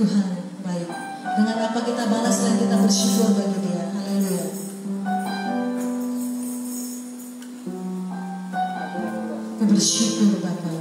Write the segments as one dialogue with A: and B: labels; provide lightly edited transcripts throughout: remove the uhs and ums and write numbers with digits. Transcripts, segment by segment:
A: Tuhan baik. Dengan apa kita balas dan kita bersyukur bagi Dia. Haleluya. Kita bersyukur Bapa.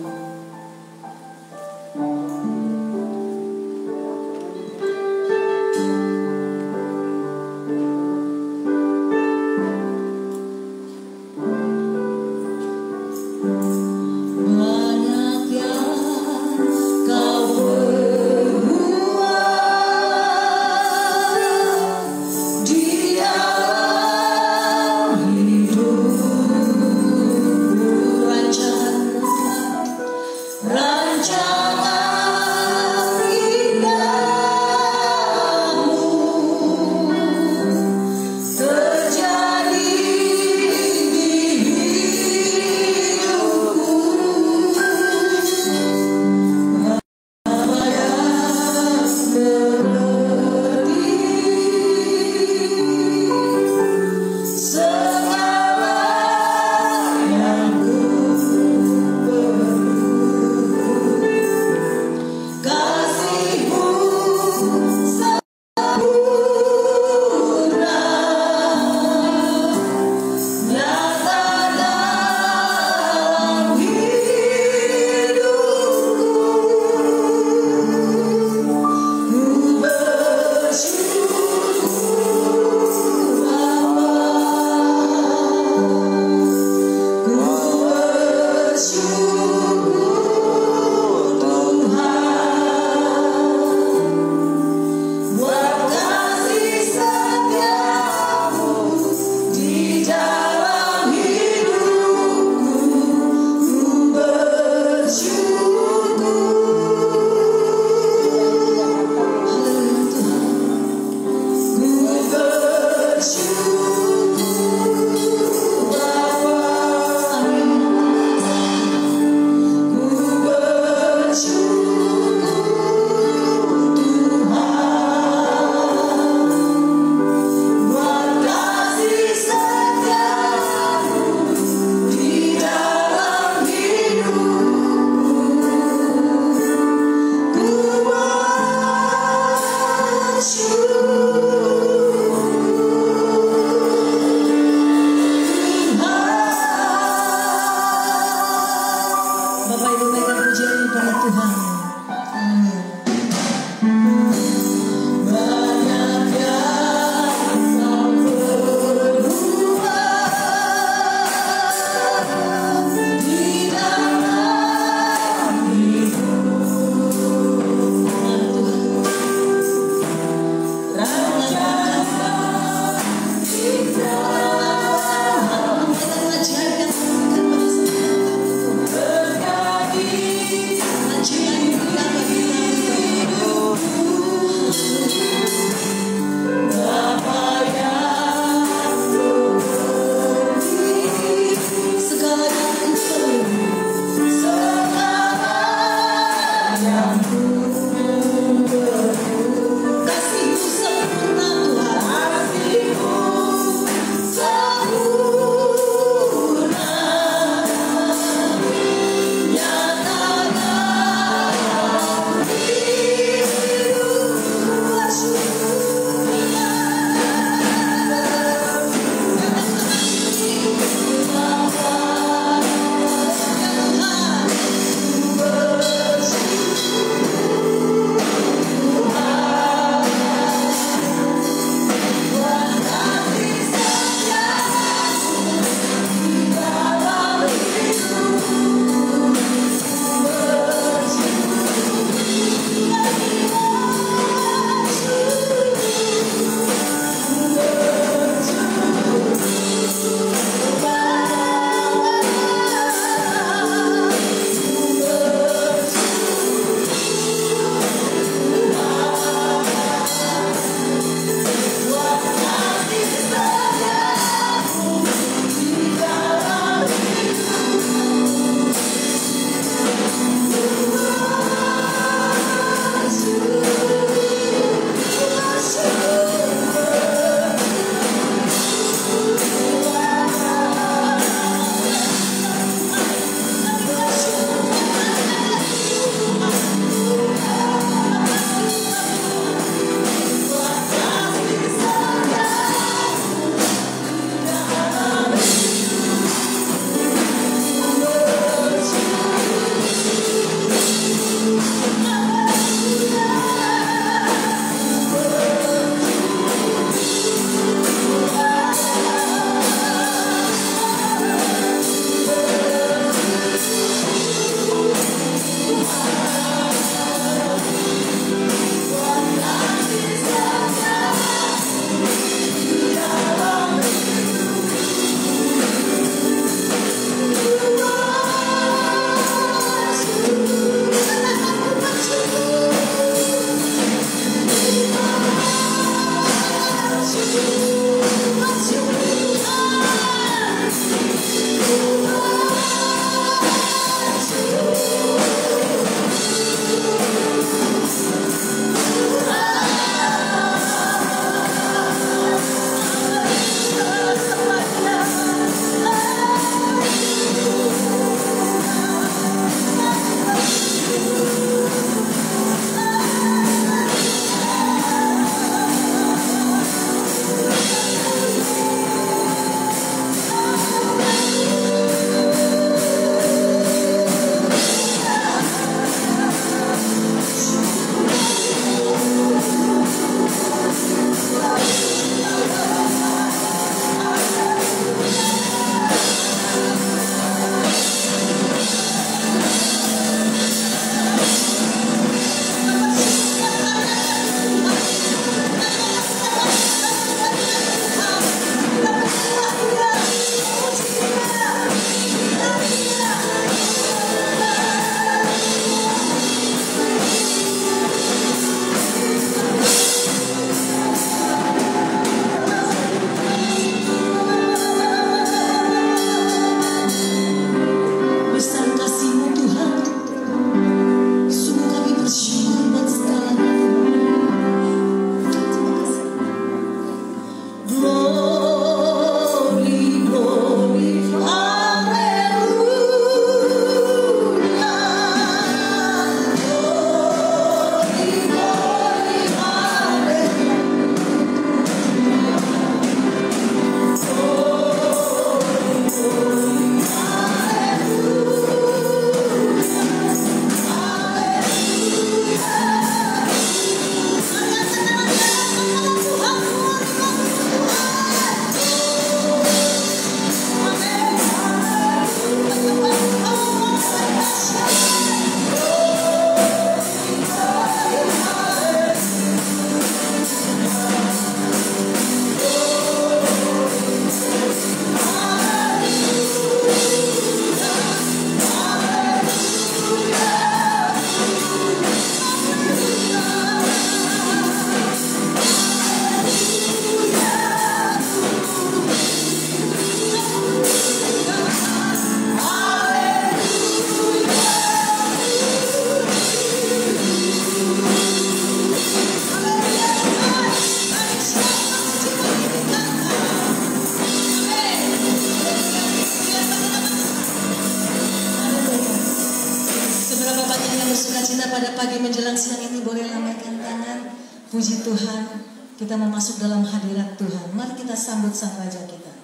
A: Puji Tuhan, kita mau masuk dalam hadirat Tuhan. Mari kita sambut Sang Raja kita.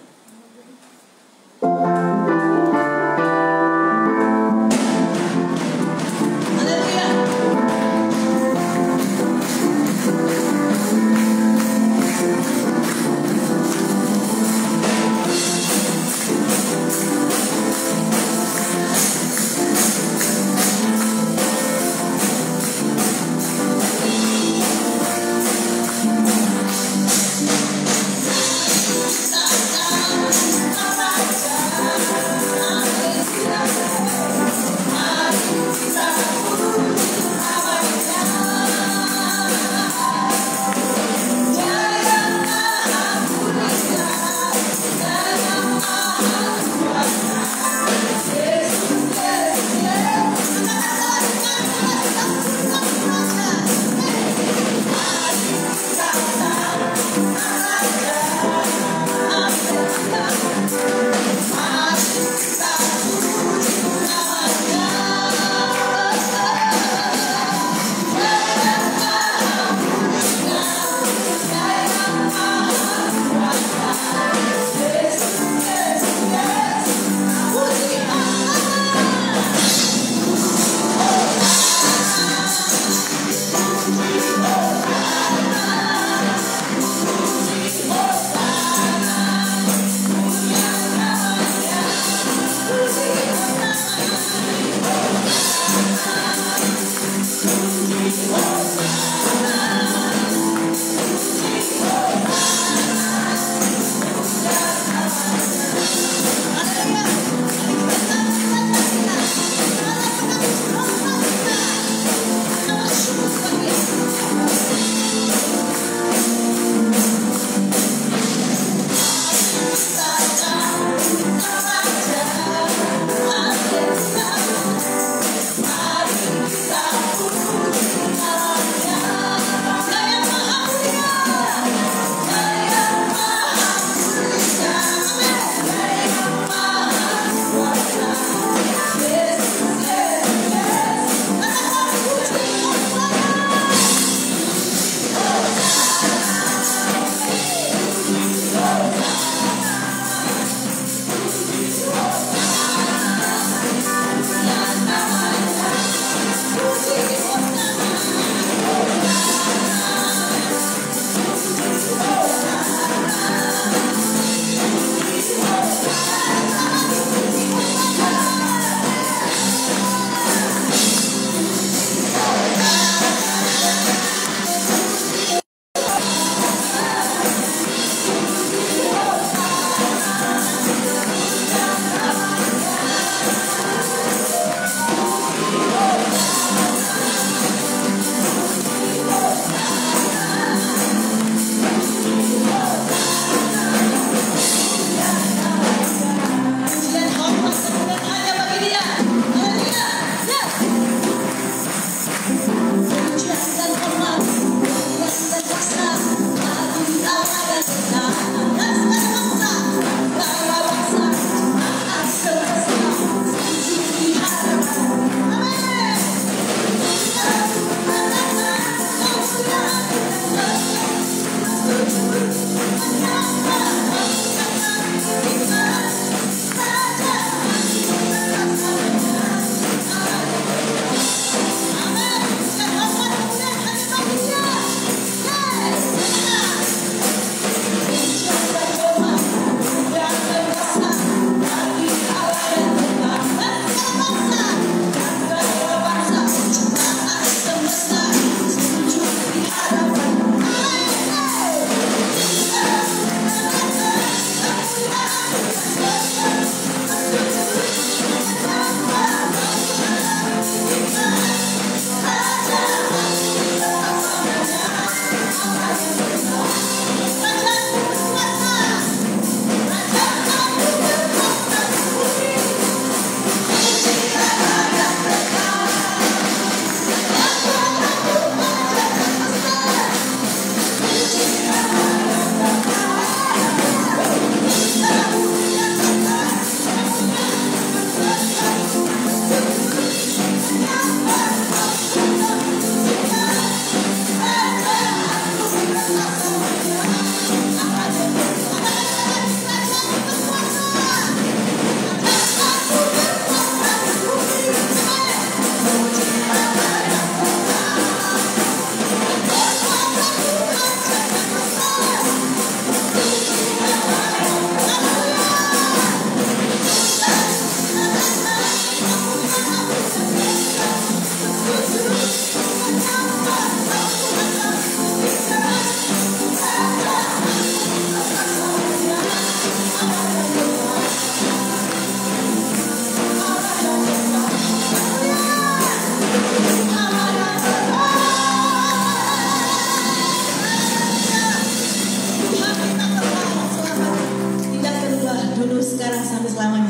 B: Stop.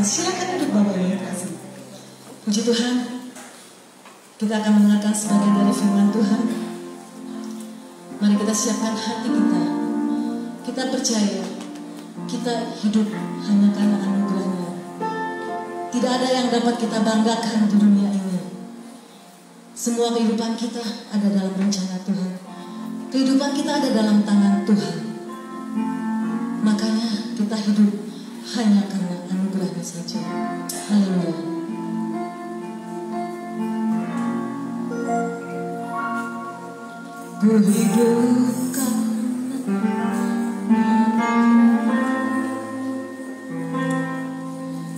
A: Silakan duduk Bapak Ibu kasih. Puji Tuhan, kita akan mendengarkan sebagian dari firman Tuhan. Mari kita siapkan hati kita. Kita percaya kita hidup hanya karena anugerah-Nya. Tidak ada yang dapat kita banggakan di dunia ini. Semua kehidupan kita ada dalam rencana Tuhan. Kehidupan kita ada dalam tangan Tuhan. Makanya kita hidup hanya karena anugerah-Nya saja. Haleluya. Ku hidup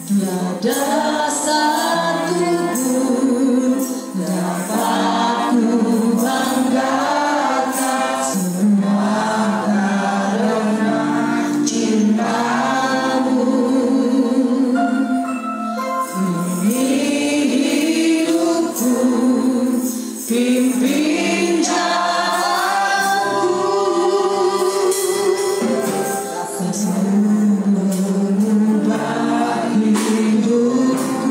A: tiada satu pun dapat ku banggakan, semua karena cinta-Mu. Ini hidupku, pimpin jalanku, kasih-Mu mengubah hidupku.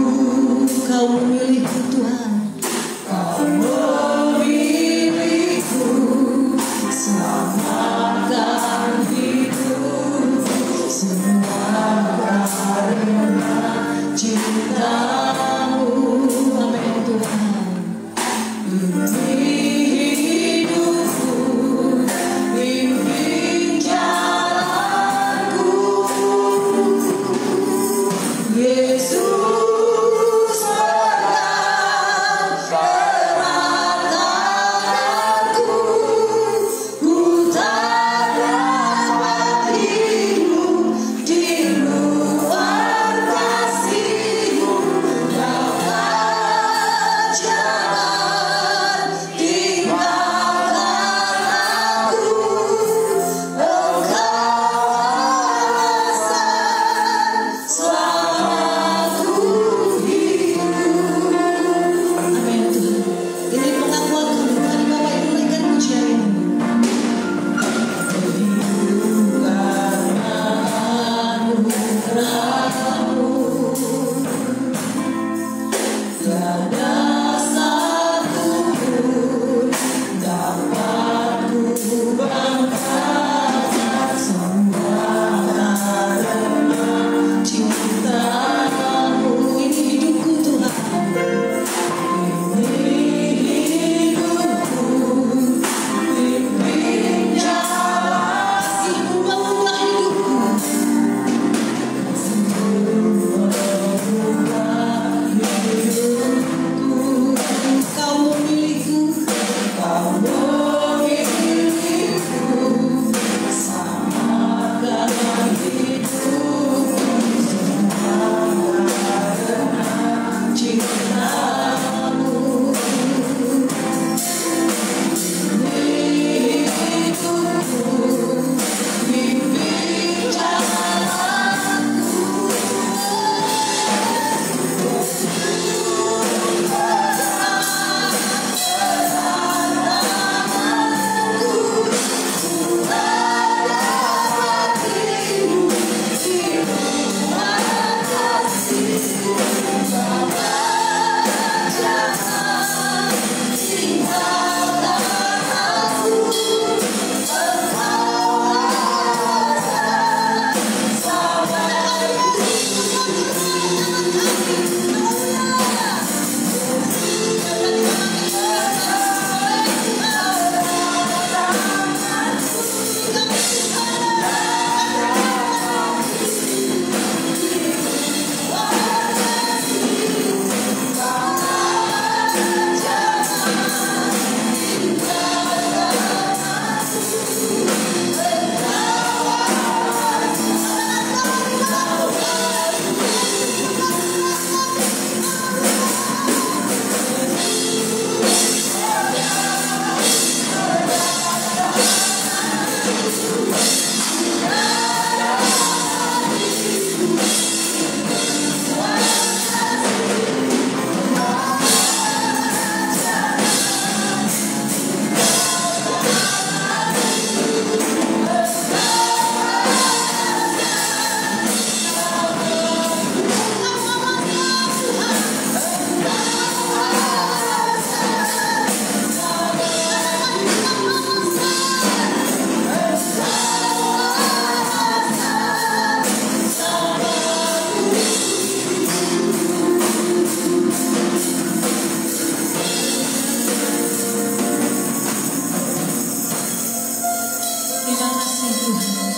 A: Terima kasih Tuhan.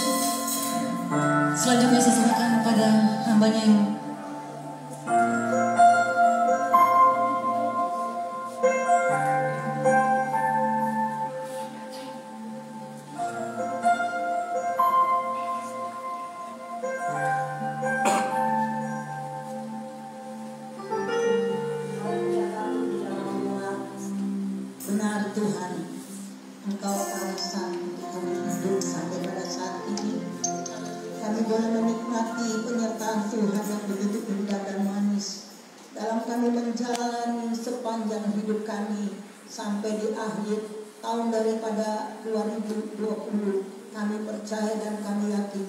A: Selanjutnya saya serahkan kepada hambanya yang
B: benar Tuhan, Engkau alasan kami hidup sampai pada saat ini. Kami boleh menikmati penyertaan Tuhan yang begitu indah dan manis dalam kami menjalani sepanjang hidup kami sampai di akhir tahun daripada 2020. Kami percaya dan kami yakin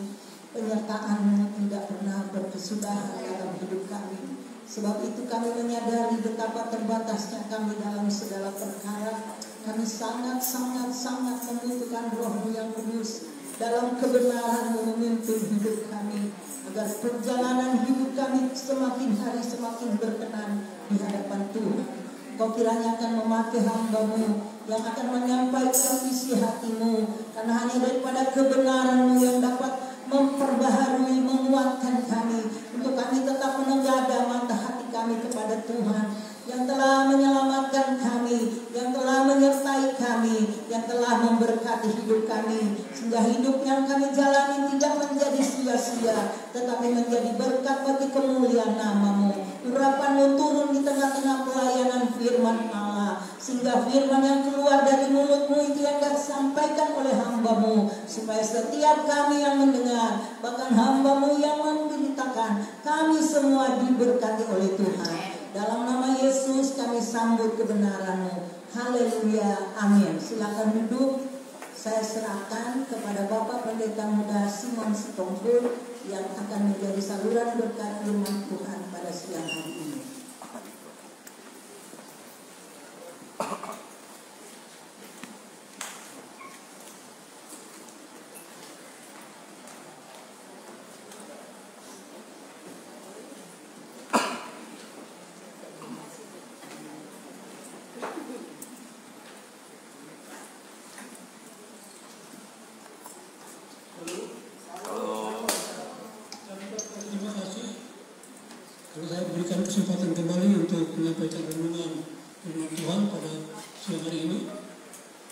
B: penyertaan-Mu tidak pernah berkesudahan dalam hidup kami. Sebab itu kami menyadari betapa terbatasnya kami dalam segala perkara. Kami sangat membutuhkan Roh-Mu yang kudus dalam kebenaran-Mu memimpin hidup kami, agar perjalanan hidup kami semakin hari semakin berkenan di hadapan Tuhan. Kau kiranya akan memakai hamba-Mu yang akan menyampaikan isi hati-Mu, karena hanya daripada kebenaran-Mu yang dapat memperbaharui, menguatkan kami, untuk kami tetap menengadah mata hati kami kepada Tuhan yang telah menyelamatkan kami, yang telah menyertai kami, yang telah memberkati hidup kami, sehingga hidup yang kami jalani tidak menjadi sia-sia, tetapi menjadi berkat bagi kemuliaan nama-Mu. Urapan-Mu turun di tengah-tengah pelayanan firman Allah, sehingga firman yang keluar dari mulut-Mu itu yang disampaikan oleh hamba-Mu, supaya setiap kami yang mendengar, bahkan hamba-Mu yang memberitakan, kami semua diberkati oleh Tuhan. Dalam nama Yesus kami sambut kebenaran-Mu. Haleluya, amin. Silakan duduk. Saya serahkan kepada Bapak Pendeta Muda Simon Sitompul yang akan menjadi saluran berkat firman Tuhan pada siang hari ini.
C: Terima kasih. Kalau saya berikan kesempatan kembali untuk menyampaikan renungan firman Tuhan pada siang hari ini.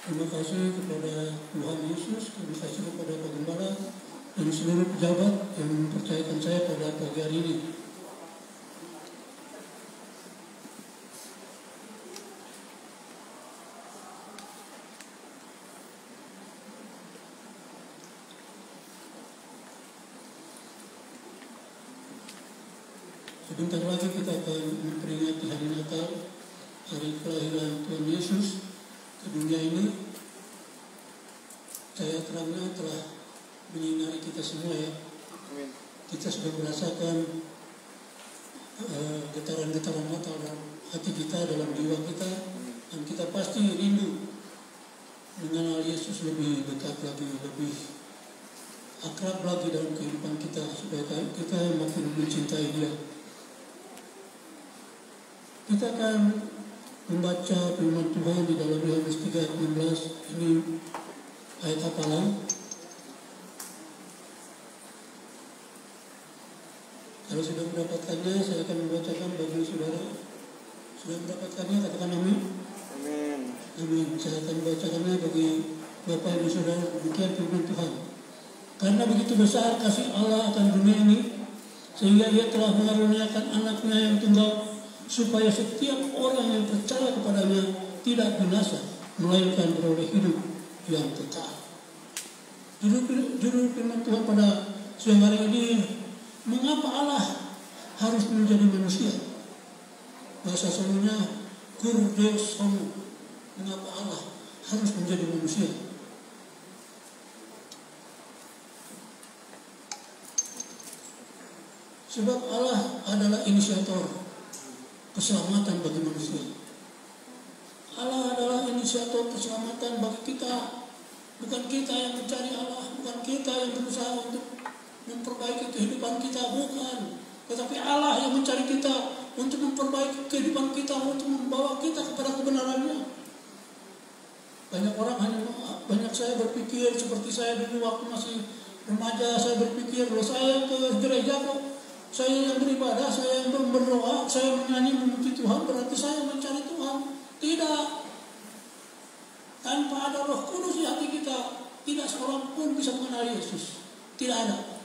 C: Terima kasih kepada Tuhan Yesus, terima kasih kepada Pak Gembala dan seluruh pejabat yang mempercayakan saya pada pagi hari ini. Sebentar lagi kita akan memperingati hari Natal, hari kelahiran Tuhan Yesus ke dunia ini. Cahaya terangnya telah menyinari kita semua ya. Kita sudah merasakan getaran-getaran Natal dalam hati kita, dalam jiwa kita, dan kita pasti rindu mengenal Yesus lebih dekat lagi, lebih akrab lagi dalam kehidupan kita, supaya kita makin mencintai Dia. Kita akan membaca firman Tuhan di dalam Yohanes 3:16. Ini ayat hafalan. Kalau sudah mendapatkannya, saya akan membacakan bagi saudara. Sudah mendapatkannya, katakan amin.
D: Amin.
C: Amin. Saya akan membacakannya bagi Bapak Ibu Saudara. Demikian firman Tuhan. Karena begitu besar kasih Allah akan dunia ini, sehingga Ia telah mengaruniakan anaknya yang tunggal, supaya setiap orang yang percaya kepadanya tidak binasa, melainkan beroleh hidup yang kekal. Judul firman Tuhan pada siang hari ini, mengapa Allah harus menjadi manusia? Bahasa solonya Cur Deus Homo. Mengapa Allah harus menjadi manusia? Sebab Allah adalah inisiator keselamatan bagi manusia. Allah adalah inisiator keselamatan bagi kita. Bukan kita yang mencari Allah, bukan kita yang berusaha untuk memperbaiki kehidupan kita, bukan. Tetapi Allah yang mencari kita untuk memperbaiki kehidupan kita, untuk membawa kita kepada kebenarannya. Banyak orang hanya banyak saya berpikir seperti saya dulu waktu masih remaja. Saya berpikir, loh saya ke gereja kok, saya yang beribadah, saya yang berdoa, saya menyanyi memuji Tuhan, berarti saya mencari Tuhan. Tidak. Tanpa ada Roh Kudus di hati kita, tidak seorang pun bisa mengenal Yesus. Tidak ada.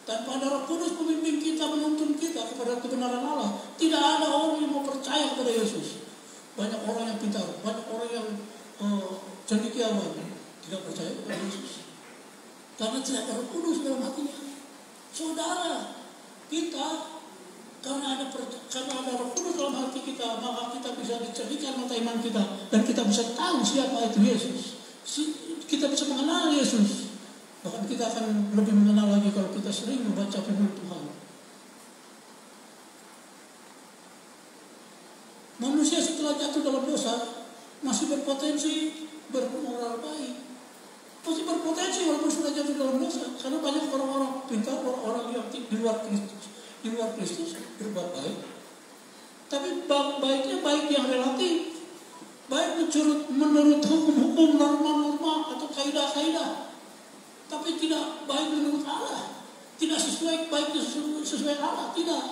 C: Tanpa ada Roh Kudus pemimpin kita, menuntun kita kepada kebenaran Allah, tidak ada orang yang mau percaya kepada Yesus. Banyak orang yang pintar, banyak orang yang cendekiawan tidak percaya kepada Yesus karena tidak ada Roh Kudus dalam hatinya. Saudara, kita karena ada Roh Kudus dalam hati kita, maka kita bisa dicerdikan mata iman kita dan kita bisa tahu siapa itu Yesus. Kita bisa mengenal Yesus. Bahkan kita akan lebih mengenal lagi kalau kita sering membaca firman Tuhan. Manusia setelah jatuh dalam dosa masih berpotensi bermoral baik, masih berpotensi walaupun sudah jatuh dalam dosa. Karena banyak orang-orang pintar, orang-orang yang di luar Kristus berbuat baik. Tapi baiknya baik yang relatif, baik menurut hukum-hukum, norma-norma atau kaidah-kaidah. Tapi tidak baik menurut Allah, tidak sesuai Allah, tidak.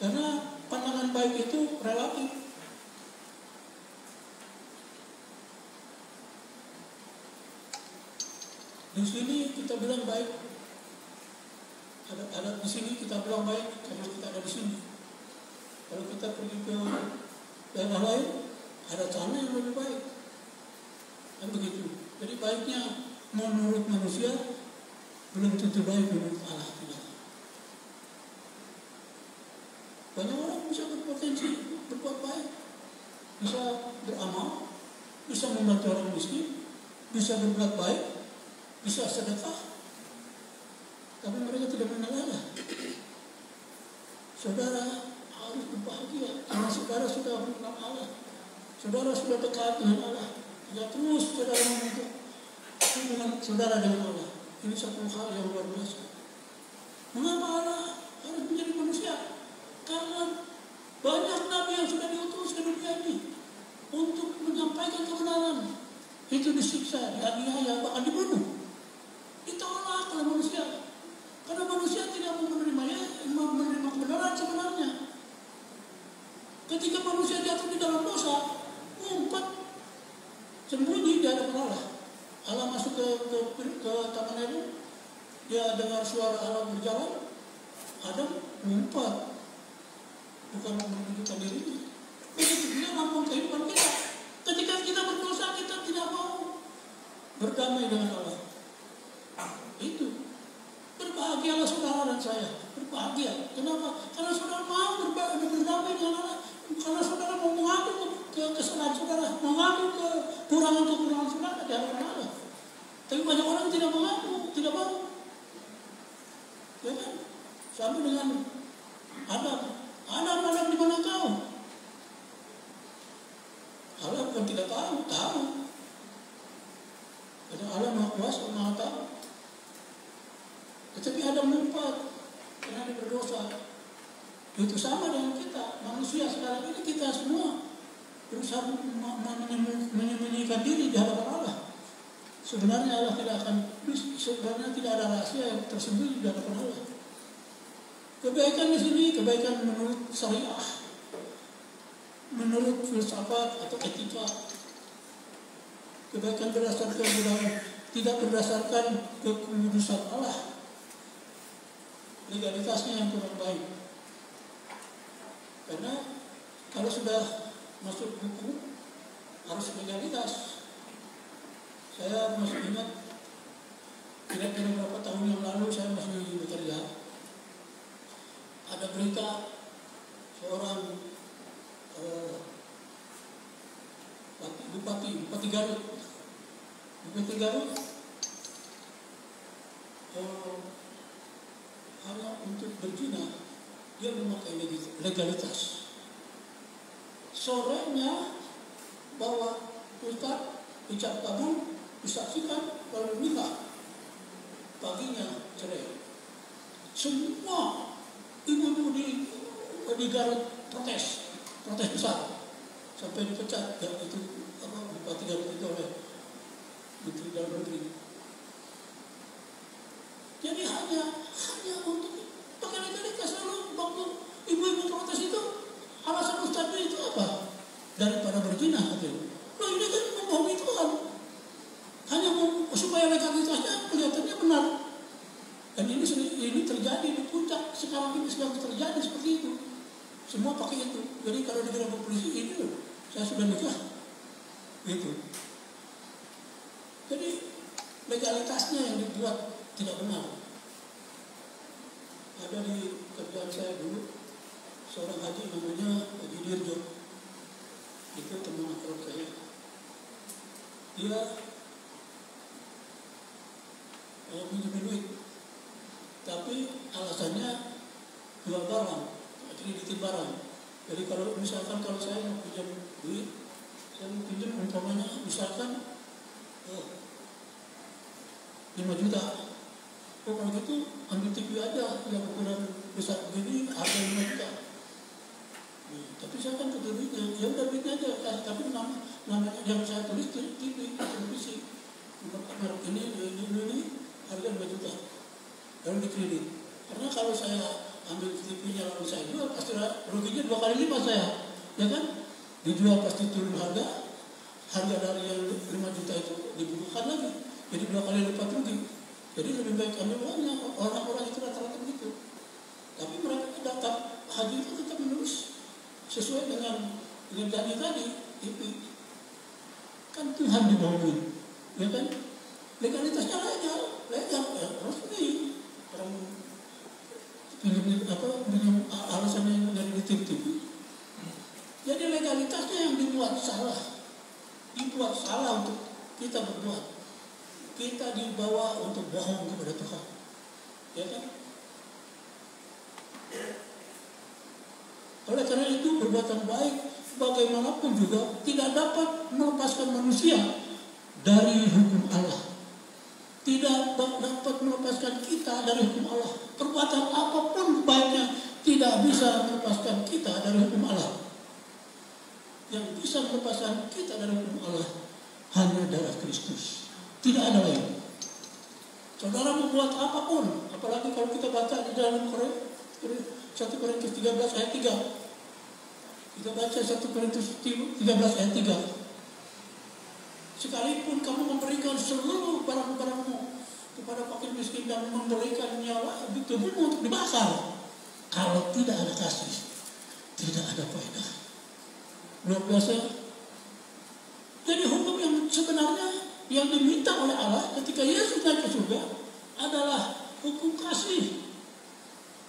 C: Karena pandangan baik itu relatif. Di sini kita bilang baik, ada di sini kita bilang baik karena kita ada di sini. Kalau kita pergi ke daerah lain, ada sana yang lebih baik. Kan begitu. Jadi baiknya menurut manusia belum tentu baik menurut Allah. Tidak. Banyak orang bisa berpotensi berbuat baik, bisa beramal, bisa membantu orang miskin, bisa berbuat baik, bisa sedekah, tapi mereka tidak mengenal Allah. Saudara harus berbahagia karena saudara sudah mengenal Allah. Saudara sudah dekat dengan Allah. Tidak terus saudara menuntut hubungan saudara dengan Allah. Ini satu hal yang luar biasa. Mengapa Allah harus menjadi manusia? Karena banyak nabi yang sudah diutus ke dunia ini untuk menyampaikan kebenaran. Itu disiksa, dianiaya, bahkan dibunuh. Ditolak oleh manusia. Karena manusia tidak mau menerima kebenaran sebenarnya. Ketika manusia jatuh di dalam dosa, ngumpet, sembunyi di hadapan Allah. Allah masuk ke Taman Eden, dia dengar suara Allah berjalan, Adam ngumpet, bukan menunjukkan dirinya. Begitu dia mampu kehidupan kita. Ketika kita berdosa, kita tidak mau berdamai dengan Allah. Itu berbahagialah saudara dan saya. Berbahagia. Kenapa? Karena saudara mau berdamai dengan Allah. Karena saudara mau mengadu kesalahan saudara, mengadu kekurangan saudara di hadapan Allah. Tapi banyak orang tidak mengaku, tidak mau. Ya kan? Sama dengan Adam di mana kau? Allah bukan tidak tahu. Karena Allah Maha Kuasa, Maha Tahu. Tetapi Adam lupa karena dia berdosa. Itu sama dengan kita, manusia sekarang ini, kita semua berusaha menyembunyikan diri di hadapan Allah. Sebenarnya Allah sebenarnya tidak ada rahasia yang tersembunyi di hadapan Allah. Kebaikan di sini, kebaikan menurut syariah, menurut filsafat atau etika. Kebaikan berdasarkan budaya, tidak berdasarkan kekudusan Allah. Legalitasnya yang kurang baik. Karena kalau sudah masuk hukum harus legalitas. Saya masih ingat kira-kira beberapa tahun yang lalu saya masih bekerja. Ada berita seorang Bupati Garut. Bupati Garut hanya untuk berzina dia memakai legalitas. Sorenya bahwa ustaz ucap kabul disaksikan lalu nikah, paginya cerai. Semua ibu-ibu di Garut protes besar sampai dipecat. Dan itu hanya untuk pakai legalitas. Lalu waktu ibu-ibu protes itu, alasan ustadznya itu apa? Daripada berzina katanya. Loh, ini kan membohongi Tuhan. Hanya mau supaya legalitasnya kelihatannya benar. Dan ini terjadi di puncak. Sekarang ini sedang terjadi seperti itu. Semua pakai itu. Jadi kalau digerebek polisi ini, saya sudah nikah. Gitu. Jadi legalitasnya yang dibuat tidak benar. Ada di kerjaan saya dulu seorang haji namanya Haji Dirjo. Itu teman akrab saya. Dia minjem duit, tapi alasannya jual barang, kreditin barang. Jadi kalau misalkan kalau saya mau pinjam duit, saya mau pinjam umpamanya misalkan 5 juta. Oh, kalau gitu ambil TV aja yang ukuran besar begini harga 5 juta. Tapi saya kan butuh duitnya, ya udah duitnya aja. Tapi nama yang saya tulis TV, televisi. Merek ini harga 5 juta. Lalu dikredit. Karena kalau saya ambil TV-nya lalu saya jual, pasti ruginya 2 kali lipat saya. Ya kan? Dijual pasti turun harga dari yang 5 juta itu dibukukan lagi. Jadi 2 kali lipat rugi. Jadi lebih baik ambil uangnya. Orang-orang itu rata-rata begitu. Tapi mereka daftar haji itu tetap menulis sesuai dengan janji tadi. Kan Tuhan dibohongin, ya kan? Legalitasnya legal ya, resmi. Orang punya alasannya dari TV. Jadi legalitasnya yang dibuat salah untuk kita berbuat. Kita dibawa untuk bohong kepada Tuhan, ya kan? Oleh karena itu perbuatan baik bagaimanapun juga tidak dapat melepaskan manusia dari hukum Allah. Tidak dapat melepaskan kita dari hukum Allah. Perbuatan apapun baiknya tidak bisa melepaskan kita dari hukum Allah. Yang bisa melepaskan kita dari hukum Allah hanya darah Kristus. Tidak ada lain. Saudara membuat apapun, apalagi kalau kita baca di dalam 1 Korintus 13 ayat 3. Kita baca 1 Korintus 13 ayat 3. Sekalipun kamu memberikan seluruh barang-barangmu kepada fakir miskin dan memberikan nyawa tubuhmu untuk dibakar, kalau tidak ada kasih, tidak ada faedah. Luar biasa. Jadi hukum yang sebenarnya yang diminta oleh Allah ketika Yesus naik ke surga adalah hukum kasih.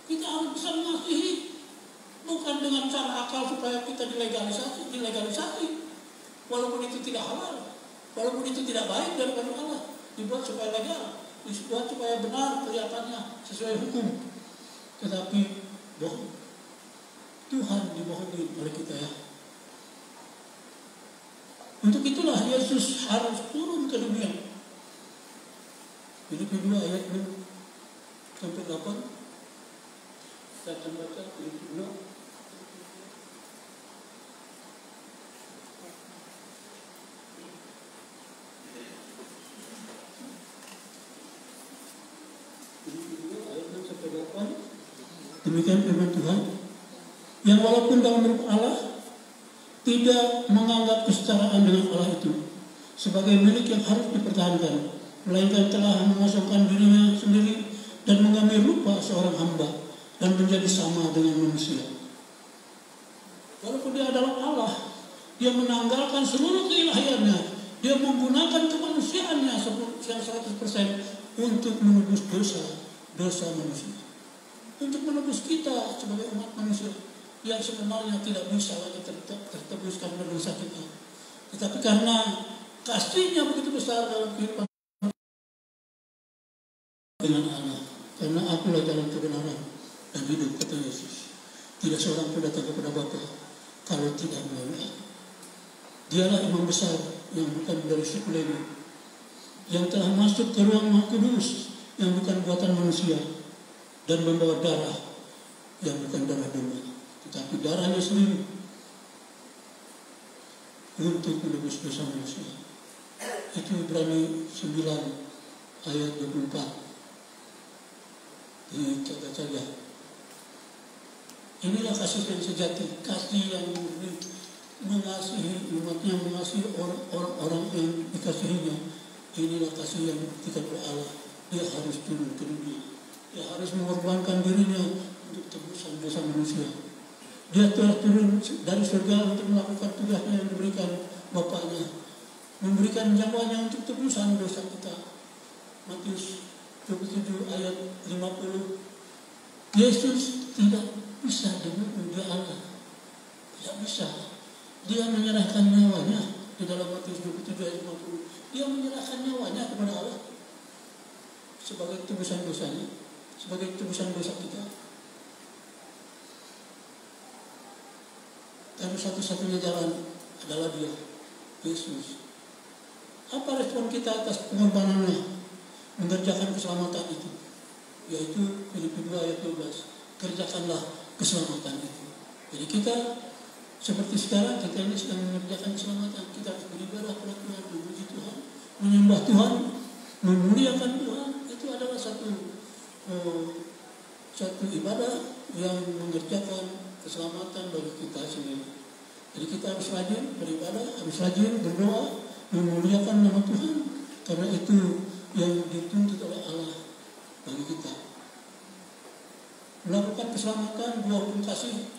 C: Kita harus bisa mengasihi, bukan dengan cara akal supaya kita dilegalisasi. Walaupun itu tidak halal, walaupun itu tidak baik daripada Allah, dibuat supaya legal, dibuat supaya benar kelihatannya sesuai hukum. Tetapi bohong. Tuhan dibohongi oleh kita ya. Untuk itulah Yesus harus turun ke dunia. Filipi 2 ayat 6 sampai 8. Saya akan baca Filipi 2. Filipi 2 ayat 6 sampai 8. Demikian firman Tuhan. Yang walaupun dalam bentuk Allah tidak menganggap kesetaraan dengan Allah itu sebagai milik yang harus dipertahankan, melainkan telah mengosongkan dirinya sendiri dan mengambil rupa seorang hamba dan menjadi sama dengan manusia. Walaupun dia adalah Allah, dia menanggalkan seluruh keilahiannya, dia menggunakan kemanusiaannya yang 100% untuk menebus dosa manusia, untuk menebus kita sebagai umat manusia yang sebenarnya tidak bisa lagi tertebus karena dosa kita. Tetapi karena kasihnya begitu besar dalam kehidupan dengan Allah, karena akulah jalan kebenaran dan hidup, kata Yesus. Tidak seorang pun datang kepada Bapa kalau tidak melalui aku. Dialah imam besar yang bukan dari suku Lewi, yang telah masuk ke ruang Maha Kudus yang bukan buatan manusia, dan membawa darah yang bukan darah domba, tetapi darahnya sendiri untuk menebus dosa manusia. Itu Ibrani 9 ayat 24. dijaga saja. Inilah kasih yang sejati, kasih yang mengasihi umatnya, mengasihi orang-orang yang dikasihinya. Inilah kasih yang diberikan oleh Allah. Dia harus turun ke dunia. Dia harus mengorbankan dirinya untuk tebusan dosa manusia. Dia telah turun dari surga untuk melakukan tugasnya yang diberikan Bapaknya, memberikan nyawanya untuk tebusan dosa kita. Matius 27 ayat 50. Yesus tidak bisa dibunuh, dia Allah. Tidak bisa. Dia menyerahkan nyawanya di dalam Matius 27 ayat 50. Dia menyerahkan nyawanya kepada Allah sebagai tebusan dosanya, sebagai tebusan dosa kita. Dan satu-satunya jalan adalah Dia, Yesus. Apa respon kita atas pengorbanannya mengerjakan keselamatan itu? Yaitu Filipi 2 ayat 12. Kerjakanlah keselamatan itu. Jadi kita seperti sekarang kita ini sedang mengerjakan keselamatan. Kita harus beribadah kepada Tuhan, memuji Tuhan, menyembah Tuhan, memuliakan Tuhan. Itu adalah satu ibadah yang mengerjakan keselamatan bagi kita sendiri. Jadi kita harus rajin beribadah, harus rajin berdoa, memuliakan nama Tuhan, karena itu yang dituntut oleh Allah bagi kita. Melakukan keselamatan, buah hukum kasih.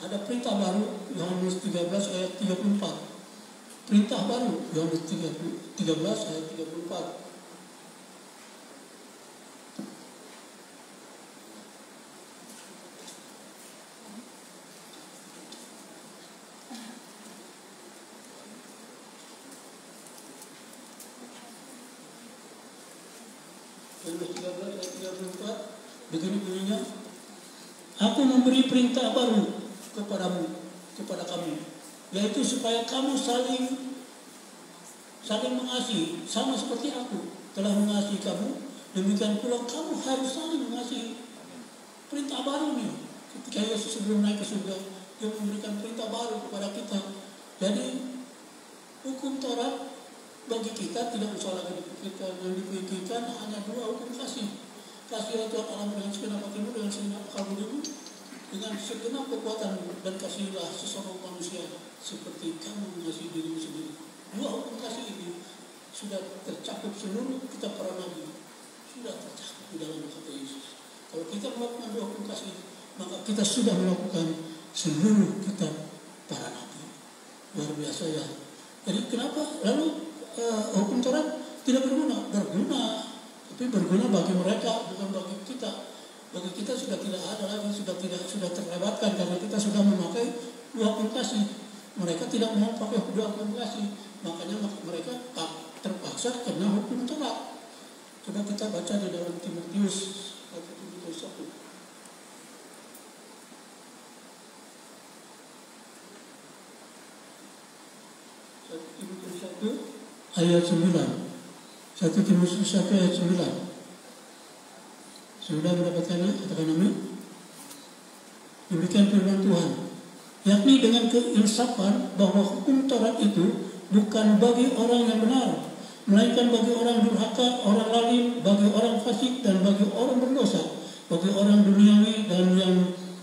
C: Ada perintah baru, Yohanes 13 ayat 34. Perintah baru, Yohanes 13 ayat 34. Yohanes 13 ayat 34. Begini bunyinya, aku memberi perintah baru kepada kamu, yaitu supaya kamu saling mengasihi, sama seperti aku telah mengasihi kamu, demikian pula kamu harus saling mengasihi. Perintah baru nih, ketika Yesus sebelum naik ke surga, Dia memberikan perintah baru kepada kita. Jadi hukum Taurat bagi kita tidak usah lagi dipikirkan. Yang dipikirkan hanya dua hukum kasih. Kasihilah Tuhan Allahmu dengan segenap hatimu, dengan segenap kalbumu, dengan segenap kekuatanmu, dan kasihilah sesama manusia seperti kamu mengasihi dirimu sendiri. Dua hukum kasih ini sudah tercakup seluruh kitab para nabi, sudah tercakup di dalam kata Yesus. Kalau kita melakukan dua hukum kasih, maka kita sudah melakukan seluruh kitab para nabi. Luar biasa ya. Jadi kenapa lalu hukum Taurat tidak berguna? Berguna, tapi berguna bagi mereka, bukan bagi kita. Bagi kita sudah tidak ada lagi, sudah terlewatkan karena kita sudah memakai dua hukum kasih. Mereka tidak mau pakai dua hukum kasih, makanya mereka terpaksa karena hukum Taurat. Coba kita baca di dalam Timotius 1. Timotius 1 ayat 9. 1 Timotius 1 ayat 9. Sudah mendapatkannya? Katakan amin. Demikian firman Tuhan, yakni dengan keinsapan bahwa hukum Taurat itu bukan bagi orang yang benar, melainkan bagi orang durhaka, orang lalim, bagi orang fasik, dan bagi orang berdosa, bagi orang duniawi dan yang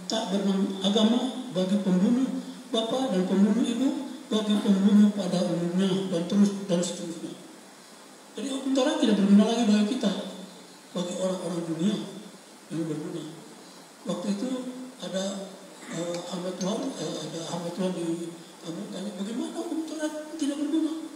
C: tak beragama, bagi pembunuh bapa dan pembunuh ibu, bagi pembunuh pada umumnya, dan seterusnya. Jadi hukum Taurat tidak berguna lagi bagi kita, bagi orang-orang dunia yang berguna. Waktu itu ada hamba Tuhan di tanya bagaimana hukum Taurat tidak berguna?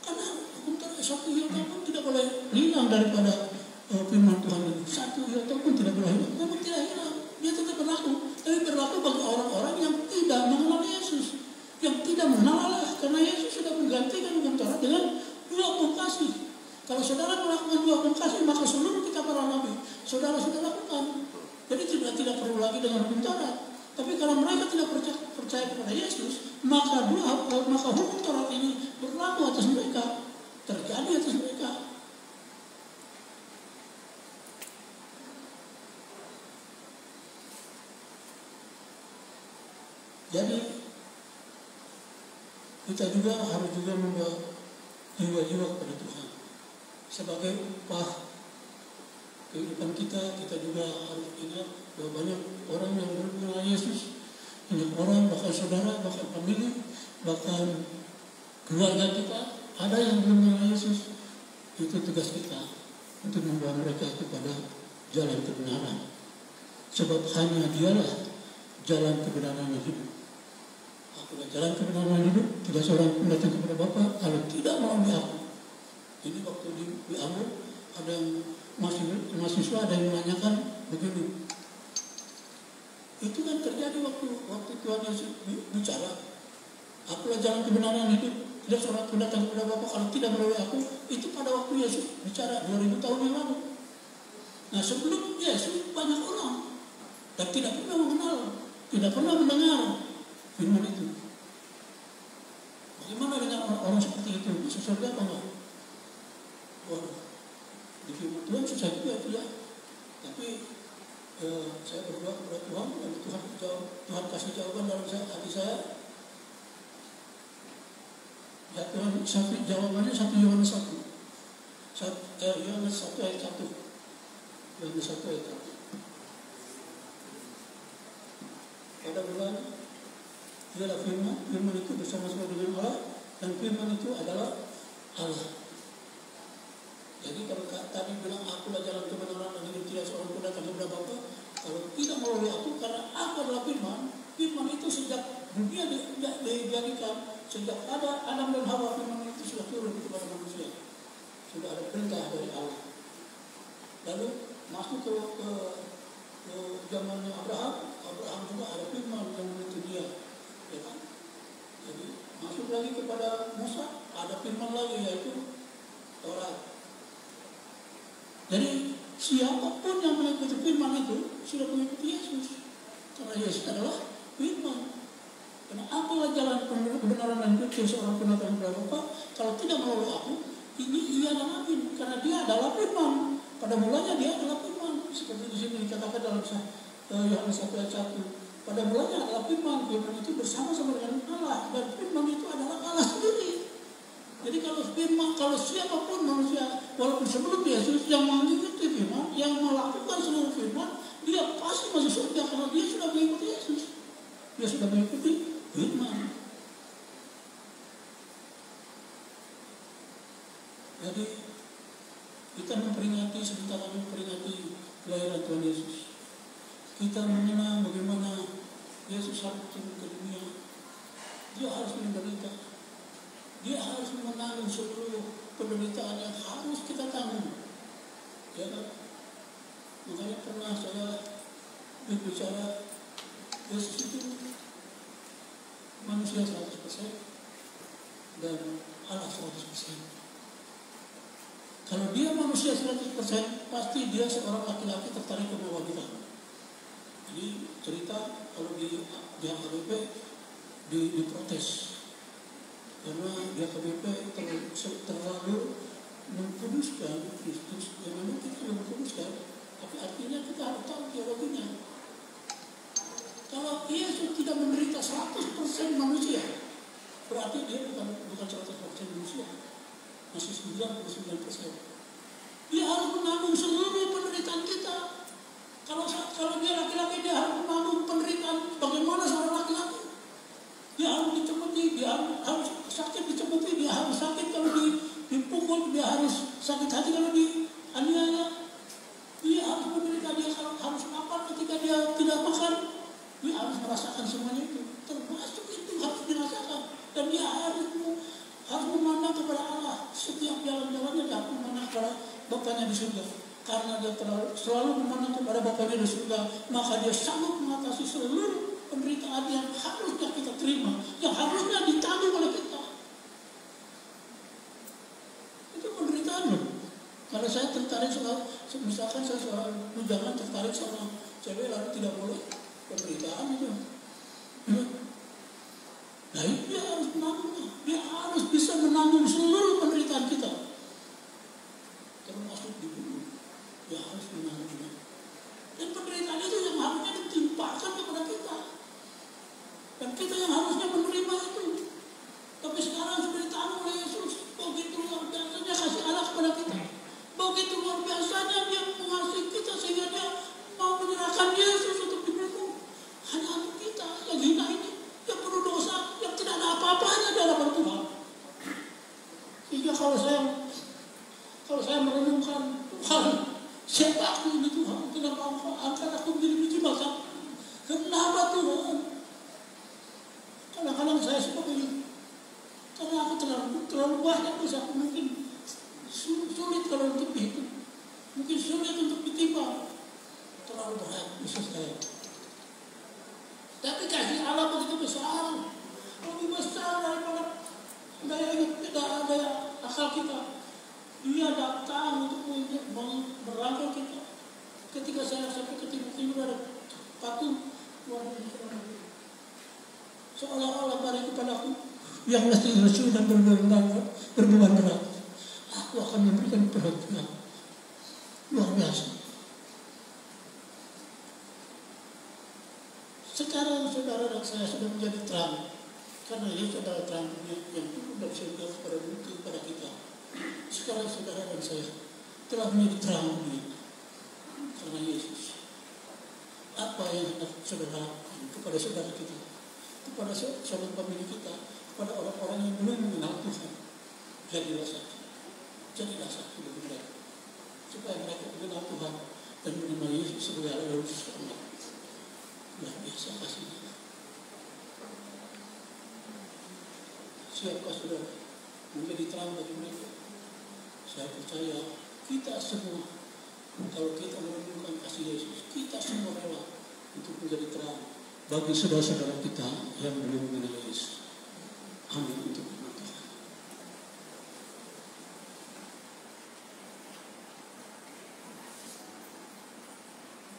C: Karena hukum Taurat satu iota pun tidak boleh hilang daripada firman Tuhan ini. Satu iota pun tidak boleh hilang. Memang tidak hilang, dia tetap berlaku. Tapi berlaku bagi orang-orang yang tidak mengenal Yesus, yang tidak mengenal Allah, karena Yesus sudah menggantikan hukum Taurat dengan dua hukum kasih. Kalau saudara melakukan dua hukum kasih, maka seluruh kitab para nabi saudara sudah lakukan. Jadi tidak perlu lagi dengan hukum Taurat. Tapi kalau mereka tidak percaya kepada Yesus, maka hukum Taurat ini berlaku atas mereka, terjadi atas mereka. Jadi kita juga harus membawa jiwa-jiwa kepada Tuhan sebagai upah kehidupan kita juga harus ingat bahwa banyak orang yang belum mengenal Yesus. Banyak orang, bahkan saudara, bahkan famili, bahkan keluarga kita, ada yang belum mengenal Yesus. Itu tugas kita untuk membawa mereka kepada jalan kebenaran. Sebab hanya dialah jalan kebenaran yang hidup. Akulah jalan kebenaran yang hidup, tidak seorang pun datang kepada Bapa kalau tidak melalui aku. Ini waktu di Ambon ada yang mahasiswa ada yang menanyakan begini. Itu kan terjadi waktu Tuhan Yesus bicara. Akulah jalan kebenaran yang hidup, tidak seorang pun datang kepada Bapa kalau tidak melalui aku. Itu pada waktu Yesus bicara 2000 tahun yang lalu. Nah, sebelum Yesus banyak orang dan tidak pernah mengenal, tidak pernah mendengar firman itu. Bagaimana dengan orang seperti itu? Masuk surga apa enggak? Waduh, di firman Tuhan susah juga itu ya. Tapi saya berdoa kepada Tuhan dan Tuhan kasih jawaban dalam hati saya. Ya Tuhan, jawabannya 1 Yohanes 1. Yohanes 1 ayat 1. Yohanes 1 ayat 1. Pada bulan ialah firman itu bersama-sama dengan Allah, dan firman itu adalah Allah. Jadi kalau tadi bilang akulah jalan kebenaran dan hidup, tidak seorang pun datang kepada Bapa kalau tidak melalui aku, karena aku adalah firman itu sejak dunia dijadikan, sejak ada Adam dan Hawa, firman itu sudah turun kepada manusia. Sudah ada perintah dari Allah. Lalu masuk ke zamannya Abraham juga ada firman yang menuntut dia, ya kan? Jadi masuk lagi kepada Musa, ada firman lagi, yaitu Taurat. Jadi siapapun yang mengikuti firman itu sudah mengikuti Yesus, karena Yesus adalah firman. Karena apalah jalan kebenaran dan hidup, seorang pun datang kepada Bapa kalau tidak melalui aku. Ini ia adalah firman, karena dia adalah firman. Pada mulanya dia adalah firman, seperti di sini dikatakan dalam Yohanes 1 ayat 1. Pada mulanya adalah firman itu bersama-sama dengan Allah, dan firman itu adalah Allah sendiri. Jadi kalau siapapun manusia, walaupun sebelum Yesus yang mengikuti firman, yang melakukan seluruh firman, dia pasti masuk surga karena dia sudah mengikuti Yesus. Dia sudah mengikuti firman. Jadi kita sebentar lagi memperingati kelahiran Tuhan Yesus. Kita mengenang bagaimana Yesus harus turun ke dunia. Dia harus menderita. Dia harus menanggung seluruh penderitaan yang harus kita tanggung. Ya kan? Makanya pernah saya berbicara, Yesus itu manusia 100% dan Allah 100%. Kalau dia manusia 100%, pasti dia seorang laki-laki tertarik ke bawah kita. Jadi cerita kalau di HKBP diprotes karena di HKBP terlalu mengkuduskan Kristus. Yang memang kita mengkuduskan, tapi artinya kita harus tahu teologinya. Kalau Yesus tidak menderita 100% manusia, berarti dia bukan 100% manusia, masih 99%. Dia harus menanggung seluruh penderitaan kita. Kalau dia laki-laki, dia harus menanggung penderitaan bagaimana seorang laki-laki. Dia harus dicemuti, dia harus sakit dicemuti, dia harus sakit kalau dipukul, dia harus sakit hati kalau dianiaya. Dia harus menderita, dia harus lapar ketika dia tidak makan. Dia harus merasakan semuanya itu. Termasuk itu harus dirasakan. Dan dia harus memandang kepada Allah. Setiap jalan-jalannya dia harus memandang kepada Bapaknya di surga. Karena dia selalu memandang kepada Bapaknya di surga, maka dia sanggup mengatasi seluruh penderitaan yang harusnya kita terima, yang harusnya ditanggung oleh kita. Itu penderitaan loh. Kalau saya tertarik misalkan saya seorang bujangan tertarik sama cewek lalu tidak boleh, penderitaan itu. Nah itu dia harus menanggungnya. Dia harus bisa menanggung seluruh penderitaan kita, termasuk dibunuh. Dia harus menanggungnya. Dan penderitaan itu yang harusnya ditimpakan kepada kita, dan kita yang harusnya menerima itu. Tapi sekarang sudah ditanggung oleh Yesus. Begitu luar biasanya kasih Allah kepada kita. Begitu luar biasanya dia mengasihi katakan, Tuhan, siapa aku ini Tuhan? Kenapa Engkau angkat aku menjadi biji batang? Kenapa Tuhan? Kadang-kadang saya seperti ini. Karena aku terlalu banyak dosa, mungkin sulit kalau untuk dihitung. Mungkin sulit untuk ditimbang. Terlalu berat dosa saya. Tapi kasih Allah begitu besar. Lebih besar daripada daya akal kita. Dia datang untuk merangkul kita. Ketika saya sampai ke timur ada patung luar biasa. Seolah-olah pada kepadaku yang mesti rasul dan berbeban berat. Aku akan memberikan perhatian luar biasa. Sekarang saudara dan saya sudah menjadi terang. Karena Yesus adalah terang dunia yang turun dari surga kepada bumi kepada kita. Sekarang saudara dan saya telah menjadi terang dunia karena Yesus. Apa yang hendak saudara lakukan kepada saudara kita, kepada saudara pemilik kita, kepada orang-orang yang belum mengenal Tuhan? Jadilah saksi bagi mereka, supaya mereka mengenal Tuhan dan menerima Yesus sebagai Allah dan Tuhan. Luar biasa kasihnya. Siapkah saudara menjadi terang bagi mereka? Saya percaya kita semua, kalau kita menemukan kasih Yesus, kita semua rela untuk menjadi terang bagi saudara-saudara kita yang belum mengenal Yesus. Amin. Untuk firman Tuhan.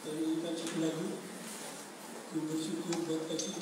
C: Dari baca lagu, ku bersyukur buat kasih.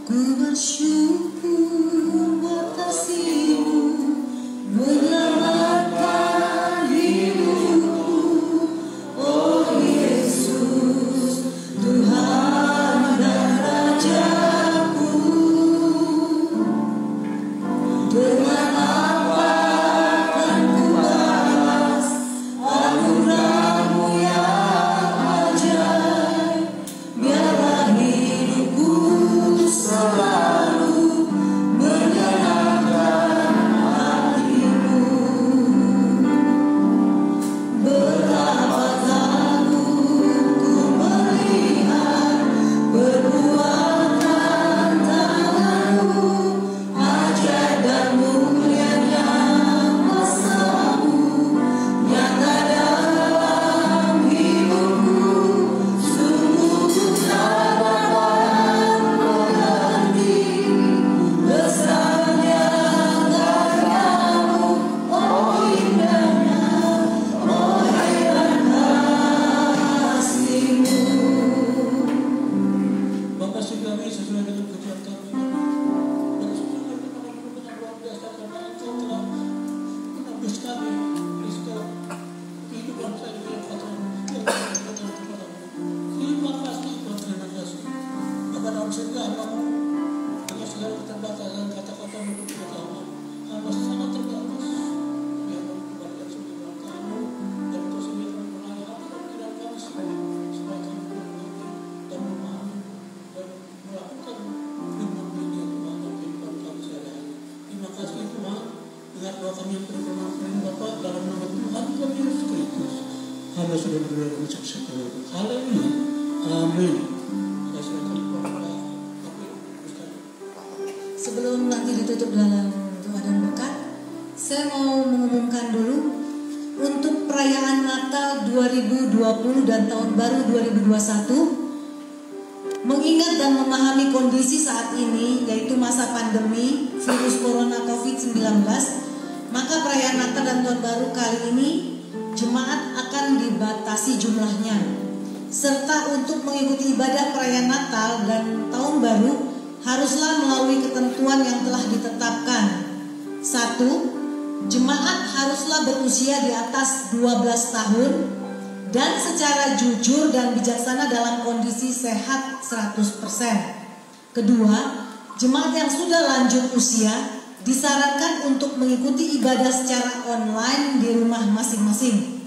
A: Ku bersyukur buat kasih-Mu menyelamatkan hidupku, oh Yesus, Tuhan dan Rajaku. Dengan apa akan ku balas anugerah-Mu yang ajaib? Biarlah hidupku selalu menyenangkan hati-Mu. Betapa takut ku melihat perbuatan tangan-Mu, ajaib dan mulianya kuasa-Mu nyata dalam hidupku. Sungguh ku tak dapat mengerti besarnya karya-Mu, oh indahnya, oh hebat kasih-Mu.
C: Makasih kami sesuai dengan kerjaan kami. Dan sesuai dengan kebenaran luar biasa karena Engkau telah menembus kami dari segala kehidupan saya yang fatal yang berkaitan kepadamu. Terima kasih Tuhan, terima kasih. Maka dalam surga Hamba-Mu dengan segala keterbatasan kata-kata menurut pengetahuan, Hamba sangat terbatas. Biar mengembalikan semua berangkat-Mu dan Engkau sendiri memenuhi hati dan pikiran kami semua, supaya kami mengerti dan memahami dan melakukan firman-Mu ini Tuhan dalam kehidupan kami sehari-hari. Terima kasih Tuhan. Dengar doa kami yang berfirman Bapa dalam nama Tuhan kami Yesus Kristus. Hamba sudah berdoa dan mengucap syukur. Haleluya. Amin. Saya serahkan kepada Bapak Ustaz.
A: Sebelum nanti ditutup dalam doa dan berkat, saya mau mengumumkan dulu untuk perayaan Natal 2020 dan Tahun Baru 2021. Mengingat dan memahami kondisi saat ini, yaitu masa pandemi virus corona COVID-19, maka perayaan Natal dan Tahun Baru kali ini jemaat akan dibatasi jumlahnya. Serta untuk mengikuti ibadah perayaan Natal dan Tahun Baru haruslah melalui ketentuan yang telah ditetapkan. 1. Jemaat haruslah berusia di atas 12 tahun dan secara jujur dan bijaksana dalam kondisi sehat 100%. Kedua, jemaat yang sudah lanjut usia disarankan untuk mengikuti ibadah secara online di rumah masing-masing.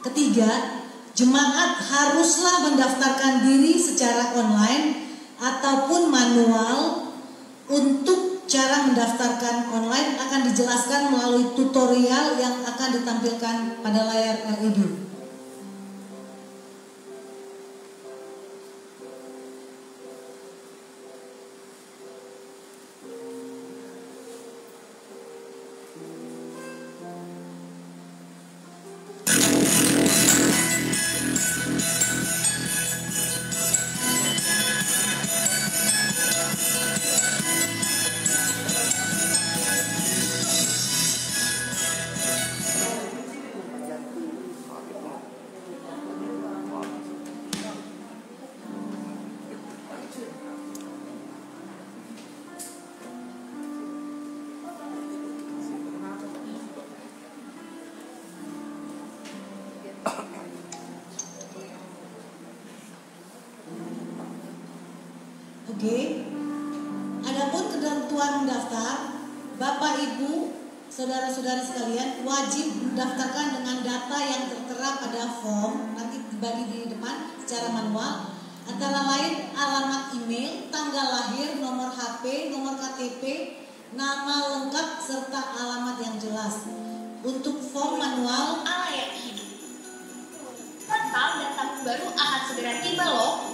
A: Ketiga, jemaat haruslah mendaftarkan diri secara online ataupun manual. Untuk cara mendaftarkan online akan dijelaskan melalui tutorial yang akan ditampilkan pada layar LED. Oke. Adapun ketentuan mendaftar, Bapak Ibu, saudara-saudari sekalian wajib mendaftarkan dengan data yang tertera pada form, nanti dibagi di depan secara manual, antara lain alamat email, tanggal lahir, nomor HP, nomor KTP, nama lengkap serta alamat yang jelas. Untuk form manual
D: Allah yang hidup. Natal dan tahun baru akan segera tiba loh.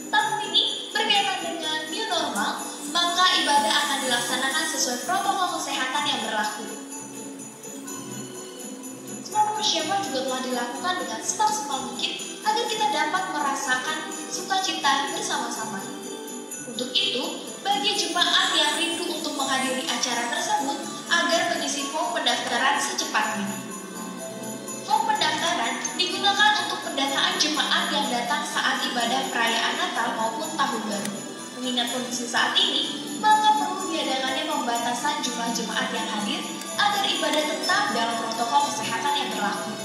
D: Tahun ini berkaitan dengan new normal, maka ibadah akan dilaksanakan sesuai protokol kesehatan yang berlaku. Semua persiapan juga telah dilakukan dengan semaksimal mungkin agar kita dapat merasakan sukacita bersama-sama. Untuk itu, bagi jemaat yang rindu untuk menghadiri acara tersebut agar mengisi form pendaftaran secepatnya. Form pendaftaran digunakan untuk pendataan jemaat yang datang saat ibadah perayaan Natal maupun Tahun Baru. Mengingat kondisi saat ini, maka perlu diadakannya pembatasan jumlah jemaat yang hadir agar ibadah tetap dalam protokol kesehatan yang berlaku.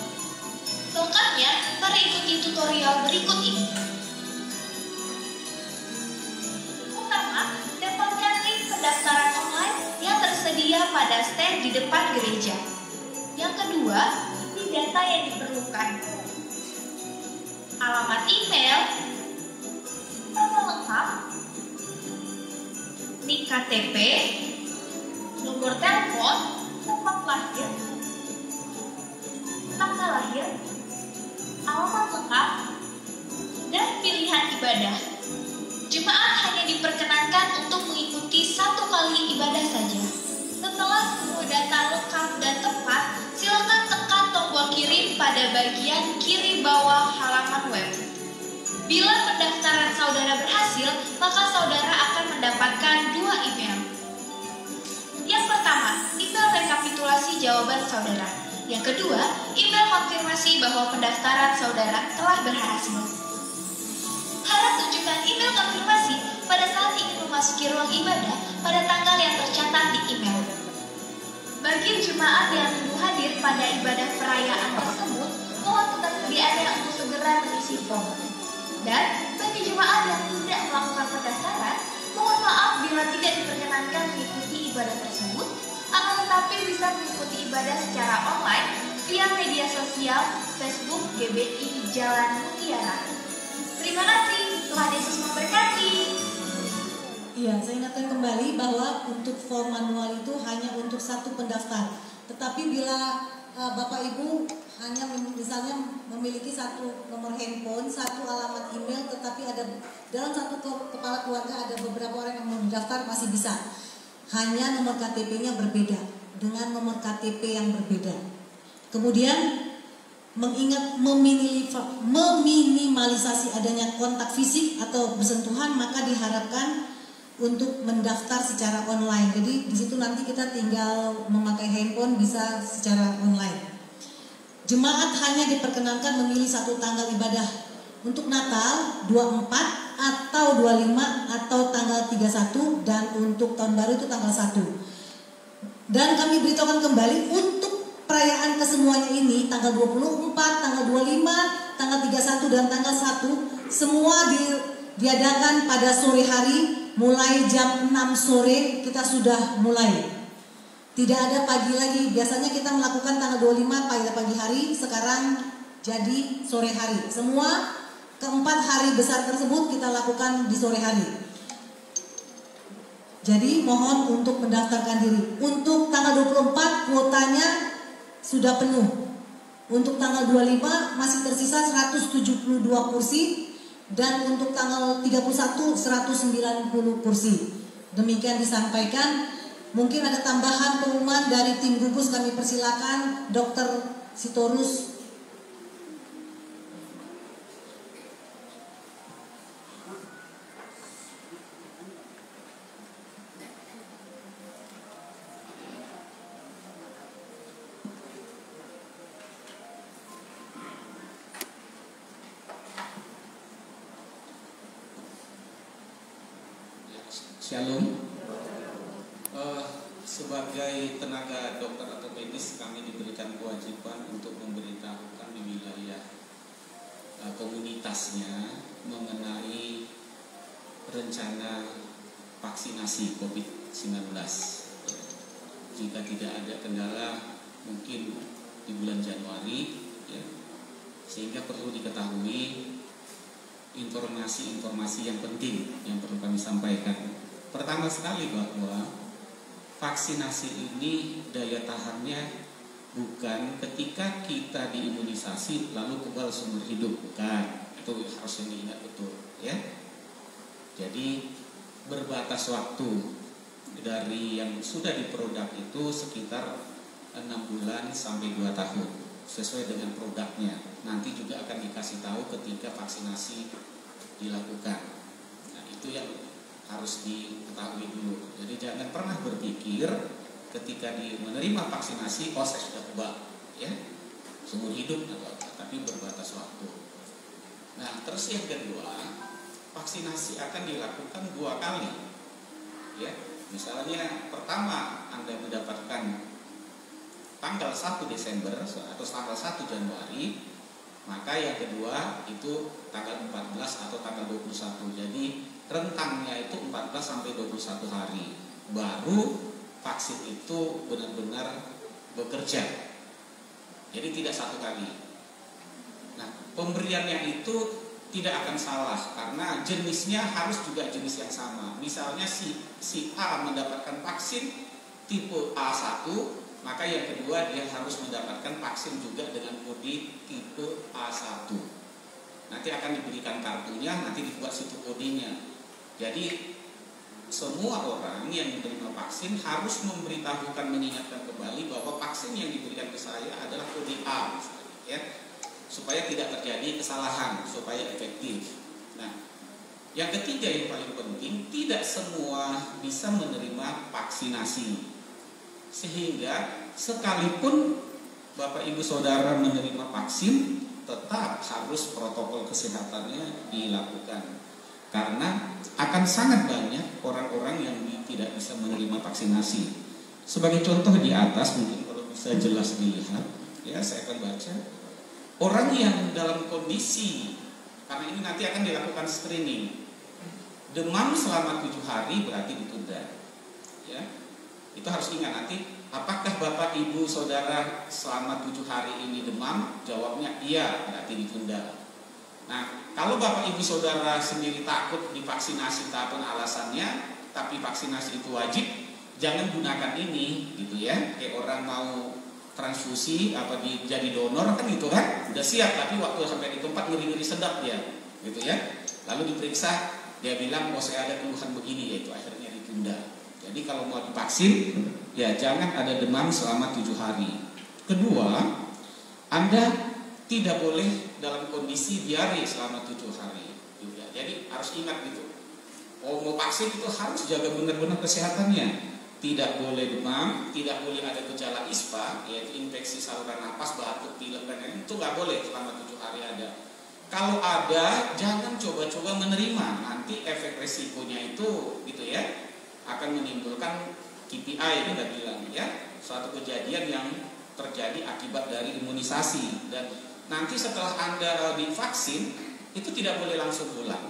D: Lengkapnya, mari ikuti tutorial berikut ini. Pertama, dapatkan link pendaftaran online yang tersedia pada stand di depan gereja. Yang kedua, data yang diperlukan: alamat email, nama lengkap, nik KTP, nomor telepon, tempat lahir, tanggal lahir, alamat lengkap, dan pilihan ibadah. Jemaat hanya diperkenankan untuk mengikuti 1 kali ibadah saja. Setelah semua data lengkap dan tepat, silakan tekan tombol kirim pada bagian kiri bawah halaman web. Bila pendaftaran saudara berhasil, maka saudara akan mendapatkan 2 email. Yang pertama, email rekapitulasi jawaban saudara. Yang kedua, email konfirmasi bahwa pendaftaran saudara telah berhasil. Harap tunjukkan email konfirmasi pada saat ingin memasuki ruang ibadah pada tanggal yang tercatat di email. Bagi jemaat yang rindu hadir pada ibadah perayaan tersebut, mohon ketersediaannya untuk segera mengisi form. Dan bagi jemaat yang tidak melakukan pendaftaran, mohon maaf bila tidak diperkenankan mengikuti ibadah tersebut, akan tetapi bisa mengikuti ibadah secara online via media sosial Facebook GBI Jalan Mutiara. Terima kasih, Tuhan Yesus memberkati.
A: Iya, saya ingatkan kembali bahwa untuk form manual itu hanya untuk 1 pendaftar. Tetapi bila Bapak Ibu hanya misalnya memiliki 1 nomor handphone, 1 alamat email, tetapi ada dalam 1 kepala keluarga ada beberapa orang yang mau mendaftar, masih bisa. Hanya nomor KTP-nya berbeda dengan nomor KTP yang berbeda. Kemudian mengingat meminimalisasi adanya kontak fisik atau bersentuhan, maka diharapkan untuk mendaftar secara online. Jadi di situ nanti kita tinggal memakai handphone bisa secara online. Jemaat hanya diperkenankan memilih 1 tanggal ibadah. Untuk Natal 24 atau 25 atau tanggal 31 31 dan untuk tahun baru itu tanggal 1. Dan kami beritahukan kembali untuk perayaan kesemuanya ini tanggal 24, tanggal 25, tanggal 31 dan tanggal 1 semua diadakan pada sore hari, mulai jam 6 sore kita sudah mulai. Tidak ada pagi lagi. Biasanya kita melakukan tanggal 25 pagi hari, sekarang jadi sore hari. Semua keempat hari besar tersebut kita lakukan di sore hari. Jadi mohon untuk mendaftarkan diri. Untuk tanggal 24 kuotanya sudah penuh. Untuk tanggal 25 masih tersisa 172 kursi. Dan untuk tanggal 31 190 kursi. Demikian disampaikan. Mungkin ada tambahan pengumuman dari tim gugus, kami persilakan Dr. Sitorus.
E: Shalom. Sebagai tenaga dokter atau medis, kami diberikan kewajiban untuk memberitahukan di wilayah komunitasnya mengenai rencana vaksinasi COVID-19. Jika tidak ada kendala, mungkin di bulan Januari, ya, sehingga perlu diketahui informasi-informasi yang penting yang perlu kami sampaikan. Pertama sekali bahwa vaksinasi ini daya tahannya bukan ketika kita diimunisasi lalu kebal seumur hidup, bukan. Itu harus diingat betul, ya. Jadi berbatas waktu dari yang sudah diproduk itu sekitar 6 bulan sampai 2 tahun sesuai dengan produknya. Nanti juga akan dikasih tahu ketika vaksinasi dilakukan. Nah, itu yang harus diketahui dulu. Jadi jangan pernah berpikir ketika menerima vaksinasi, oh saya sudah kebal, ya, seumur hidup atau apa, tapi berbatas waktu. Nah, terus yang kedua, vaksinasi akan dilakukan 2 kali, ya. Misalnya pertama Anda mendapatkan tanggal 1 Desember atau tanggal 1 Januari, maka yang kedua itu tanggal 14 atau tanggal 21. Jadi rentangnya itu 14 sampai 21 hari baru vaksin itu benar-benar bekerja. Jadi tidak 1 kali. Nah, pemberiannya itu tidak akan salah karena jenisnya harus juga jenis yang sama. Misalnya si A mendapatkan vaksin tipe A1, maka yang kedua dia harus mendapatkan vaksin juga dengan kode tipe A1. Nanti akan diberikan kartunya, nanti dibuat situ kodenya. Jadi semua orang yang menerima vaksin harus memberitahukan, mengingatkan kembali bahwa vaksin yang diberikan ke saya adalah kode A, misalnya, ya, supaya tidak terjadi kesalahan, supaya efektif. Nah, yang ketiga yang paling penting, tidak semua bisa menerima vaksinasi. Sehingga sekalipun Bapak Ibu Saudara menerima vaksin, tetap harus protokol kesehatannya dilakukan. Karena akan sangat banyak orang-orang yang tidak bisa menerima vaksinasi. Sebagai contoh di atas, mungkin kalau bisa jelas dilihat, ya saya akan baca. Orang yang dalam kondisi, karena ini nanti akan dilakukan screening, demam selama 7 hari berarti ditunda, ya. Itu harus ingat nanti, apakah Bapak Ibu Saudara selama 7 hari ini demam? Jawabnya iya, berarti ditunda. Nah, kalau Bapak Ibu Saudara sendiri takut divaksinasi apapun alasannya, tapi vaksinasi itu wajib, jangan gunakan ini, gitu ya. Kayak orang mau transfusi apa jadi donor kan gitu kan, udah siap, tapi waktu sampai di tempat ngeri-ngeri sedap dia, gitu ya. Lalu diperiksa, dia bilang, oh saya ada keluhan begini, yaitu akhirnya ditunda. Jadi kalau mau divaksin, ya jangan ada demam selama 7 hari. Kedua, Anda tidak boleh dalam kondisi diare selama 7 hari juga. Jadi harus ingat gitu. Oh, mau vaksin itu harus jaga benar-benar kesehatannya. Tidak boleh demam, tidak boleh ada gejala ISPA, yaitu infeksi saluran napas, batuk, pilek dan lain-lain. Itu nggak boleh selama 7 hari ada. kalau ada jangan coba-coba menerima, nanti efek resikonya itu gitu ya akan menimbulkan KPI kita bilang ya, suatu kejadian yang terjadi akibat dari imunisasi. Dan nanti setelah Anda divaksin itu tidak boleh langsung pulang.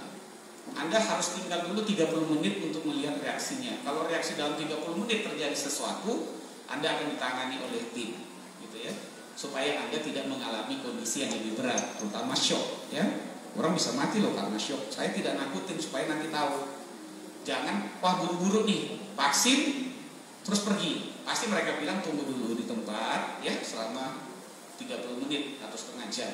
E: Anda harus tinggal dulu 30 menit untuk melihat reaksinya. Kalau reaksi dalam 30 menit terjadi sesuatu, Anda akan ditangani oleh tim gitu ya, supaya Anda tidak mengalami kondisi yang lebih berat, terutama shock ya. Orang bisa mati loh karena shock. Saya tidak nakutin supaya nanti tahu. Jangan wah buru-buru nih vaksin terus pergi. Pasti mereka bilang tunggu dulu di tempat ya selama 30 menit atau setengah jam.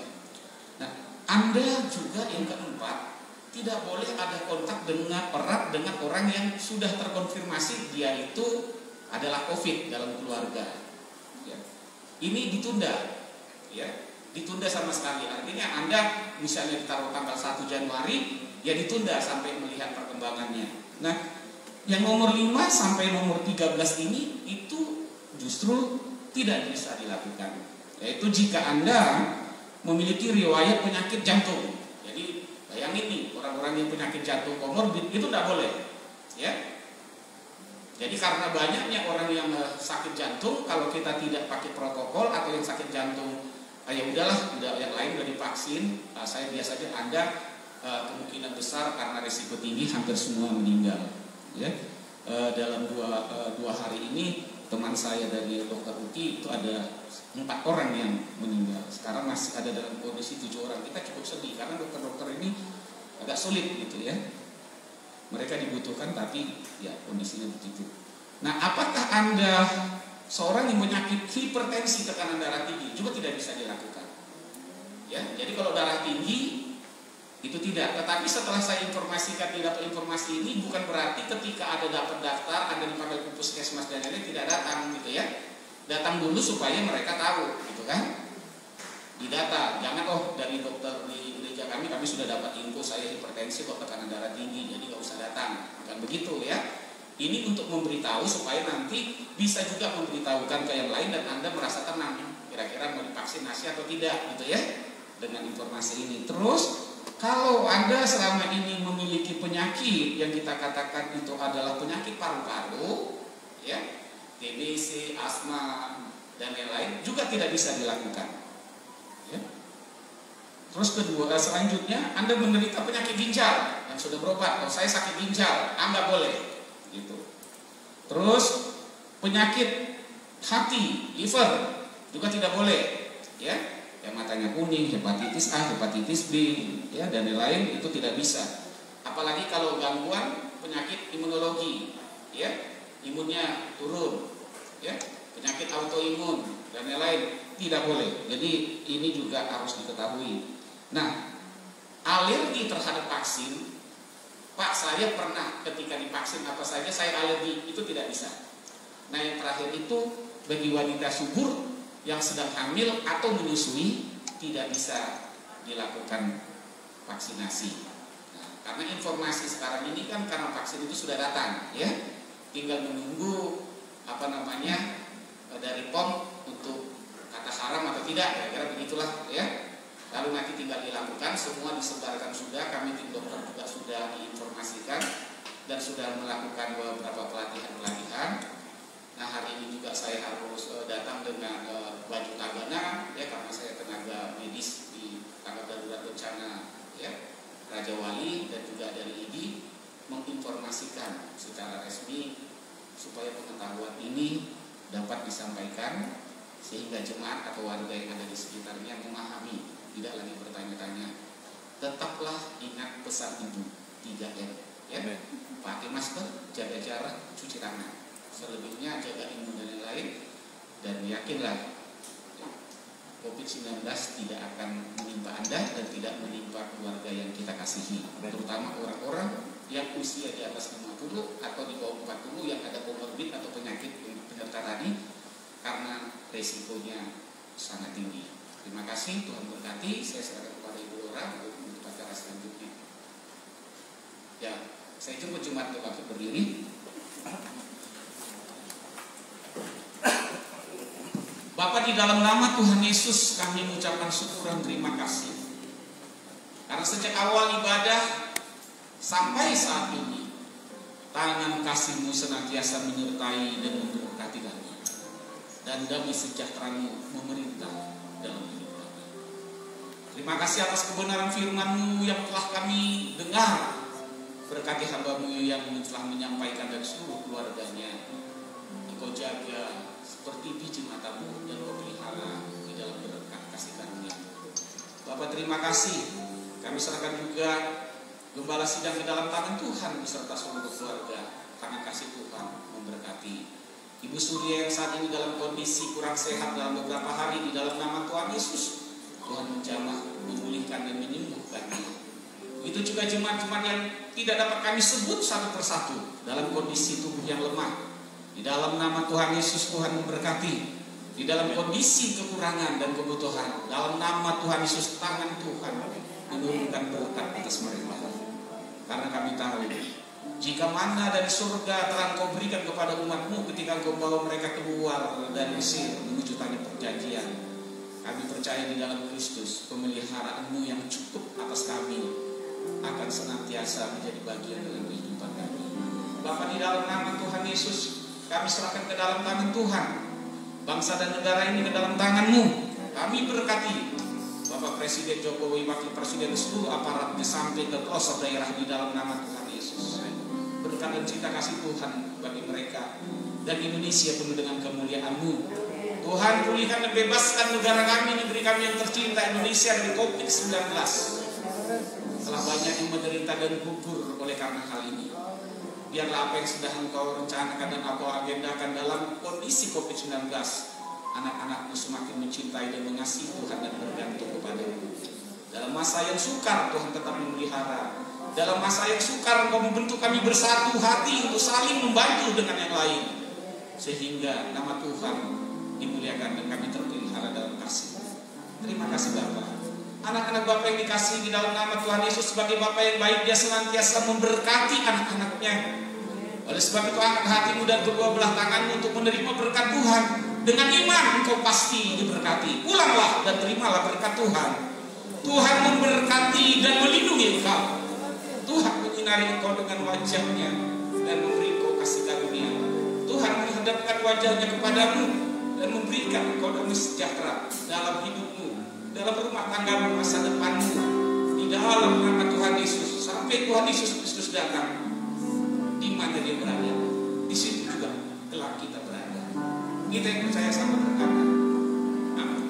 E: Nah, Anda juga yang keempat tidak boleh ada kontak dengan erat dengan orang yang sudah terkonfirmasi dia itu adalah COVID dalam keluarga. Ya. Ini ditunda, ya, ditunda sama sekali. Artinya Anda misalnya ditaruh tanggal 1 Januari, ya ditunda sampai melihat perkembangannya. Nah, yang nomor 5 sampai nomor 13 ini itu justru tidak bisa dilakukan. Yaitu jika Anda memiliki riwayat penyakit jantung. Jadi bayangin nih, orang-orang yang penyakit jantung komorbid itu tidak boleh, ya. Jadi karena banyaknya orang yang sakit jantung, kalau kita tidak pakai protokol atau yang sakit jantung, ya udahlah, udah yang lain udah divaksin, saya biasanya Anda kemungkinan besar karena risiko tinggi hampir semua meninggal. Ya, dalam dua hari ini teman saya dari Dokter Uki itu ada 4 orang yang meninggal. Sekarang masih ada dalam kondisi 7 orang. Kita cukup sedih karena dokter-dokter ini agak sulit gitu ya. Mereka dibutuhkan tapi ya kondisinya begitu. Nah, apakah Anda seorang yang penyakit hipertensi, tekanan darah tinggi juga tidak bisa dilakukan? Ya, jadi kalau darah tinggi itu tidak. Tetapi setelah saya informasikan di dapat informasi ini, bukan berarti ketika ada dapat daftar, Anda dipanggil ke puskesmas dan lain-lain tidak datang gitu ya. Datang dulu supaya mereka tahu gitu kan. Didata, jangan dari dokter di gereja kami sudah dapat info saya hipertensi kok, tekanan darah tinggi, jadi nggak usah datang. Bukan begitu ya. Ini untuk memberitahu supaya nanti bisa juga memberitahukan ke yang lain dan Anda merasa tenang. Kira-kira mau divaksinasi atau tidak gitu ya. Dengan informasi ini. Terus kalau Anda selama ini memiliki penyakit yang kita katakan itu adalah penyakit paru-paru, ya, TBC, asma, dan lain-lain juga tidak bisa dilakukan. Ya. Terus kedua, selanjutnya Anda menderita penyakit ginjal yang sudah berobat. Kalau saya sakit ginjal, Anda boleh, gitu. Terus penyakit hati, liver juga tidak boleh, ya. Yang matanya kuning, hepatitis A, hepatitis B, ya, dan lain-lain itu tidak bisa. Apalagi kalau gangguan penyakit imunologi, ya, imunnya turun, ya, penyakit autoimun dan lain-lain tidak boleh. Jadi ini juga harus diketahui. Nah, alergi terhadap vaksin, Pak, saya pernah ketika divaksin apa saja saya alergi, itu tidak bisa. Nah, yang terakhir itu bagi wanita subur yang sedang hamil atau menyusui tidak bisa dilakukan vaksinasi. Nah, karena informasi sekarang ini kan karena vaksin itu sudah datang, ya, tinggal menunggu dari POM untuk kata haram atau tidak, kira-kira begitulah, ya. Lalu nanti tinggal dilakukan, semua disebarkan sudah, kami tim dokter juga sudah diinformasikan dan sudah melakukan beberapa pelatihan. Nah, hari ini juga saya harus datang dengan baju tagana, ya, karena saya tenaga medis di tanggap darurat bencana, ya, Raja Wali, dan juga dari IDI menginformasikan secara resmi supaya pengetahuan ini dapat disampaikan sehingga jemaat atau warga yang ada di sekitarnya memahami, tidak lagi bertanya-tanya. Tetaplah ingat pesan Ibu 3M, ya, pakai masker, jaga jarak, cuci tangan. Selebihnya jaga imun dan lain-lain, dan yakinlah COVID-19 tidak akan menimpa Anda dan tidak menimpa keluarga yang kita kasihi, terutama orang-orang yang usia di atas 50 atau di bawah 40 yang ada komorbid atau penyakit penyerta tadi, karena resikonya sangat tinggi. Terima kasih, Tuhan berkati. Saya serahkan kepada Ibu Laura untuk acara selanjutnya. Ya, saya jemput jemaat untuk bangkit berdiri. Bapak, di dalam nama Tuhan Yesus kami mengucapkan syukur dan terima kasih Karena sejak awal ibadah sampai saat ini, tangan kasih-Mu senantiasa menyertai dan memberkati kami. Dan damai sejahtera-Mu memerintah dalam hidup kami. Terima kasih atas kebenaran firman-Mu yang telah kami dengar. Berkati hamba-Mu yang telah menyampaikan dan seluruh keluarganya. Engkau jaga seperti biji mata-Mu dan Kau pelihara di dalam berkat kasih karunia. Bapak, terima kasih. Kami serahkan juga gembala sidang ke dalam tangan Tuhan beserta seluruh keluarga. Tangan kasih Tuhan memberkati Ibu Surya yang saat ini dalam kondisi kurang sehat dalam beberapa hari. Di dalam nama Tuhan Yesus, Tuhan menjamah, memulihkan dan menyembuhkannya. Begitu juga jemaat-jemaat yang tidak dapat kami sebut satu persatu dalam kondisi tubuh yang lemah. Di dalam nama Tuhan Yesus, Tuhan memberkati. Di dalam kondisi kekurangan dan kebutuhan, dalam nama Tuhan Yesus, tangan Tuhan menurunkan berkat atas mereka. Karena kami tahu, jika mana dari surga telah Kau berikan kepada umat-Mu ketika Kau bawa mereka keluar dari Mesir menuju tanah perjanjian, kami percaya di dalam Kristus pemeliharaan-Mu yang cukup atas kami akan senantiasa menjadi bagian dalam kehidupan kami. Bapa, di dalam nama Tuhan Yesus, kami serahkan ke dalam tangan Tuhan bangsa dan negara ini, ke dalam tangan-Mu. Kami berkati Bapak Presiden Jokowi, Wakil Presiden, seluruh aparatnya sampai ke pelosok daerah di dalam nama Tuhan Yesus. Berkat dan cinta kasih Tuhan bagi mereka dan Indonesia penuh dengan kemuliaan-Mu. Tuhan, pulihkan dan bebaskan negara kami, negeri kami yang tercinta Indonesia dari COVID-19. Telah banyak yang menderita dan gugur oleh karena hal ini. Biarlah apa yang sudah Engkau rencanakan dan Engkau agendakan dalam kondisi COVID-19, anak-anak-Mu semakin mencintai dan mengasihi Tuhan dan bergantung kepada-Mu. Dalam masa yang sukar, Tuhan tetap memelihara. Dalam masa yang sukar, Engkau membentuk kami bersatu hati untuk saling membantu dengan yang lain, sehingga nama Tuhan dimuliakan dan kami terpelihara dalam kasih. Terima kasih Bapa. Anak-anak Bapa yang dikasihi di dalam nama Tuhan Yesus, sebagai Bapa yang baik, Dia senantiasa memberkati anak-anaknya. Oleh sebab itu, angkat hatimu dan kedua belah tanganmu untuk menerima berkat Tuhan. Dengan iman engkau pasti diberkati. Pulanglah dan terimalah berkat Tuhan. Tuhan memberkati dan melindungi engkau. Tuhan menyinari engkau dengan wajah-Nya dan memberi engkau kasih karunia. Tuhan menghadapkan wajah-Nya kepadamu dan memberikan engkau damai sejahtera dalam hidupmu, dalam rumah tanggamu, masa depanmu. Di dalam nama Tuhan Yesus, sampai Tuhan Yesus Kristus datang, di mana Dia berada, di situ juga kelak kita berada. Kita yang percaya sama berkata, amin.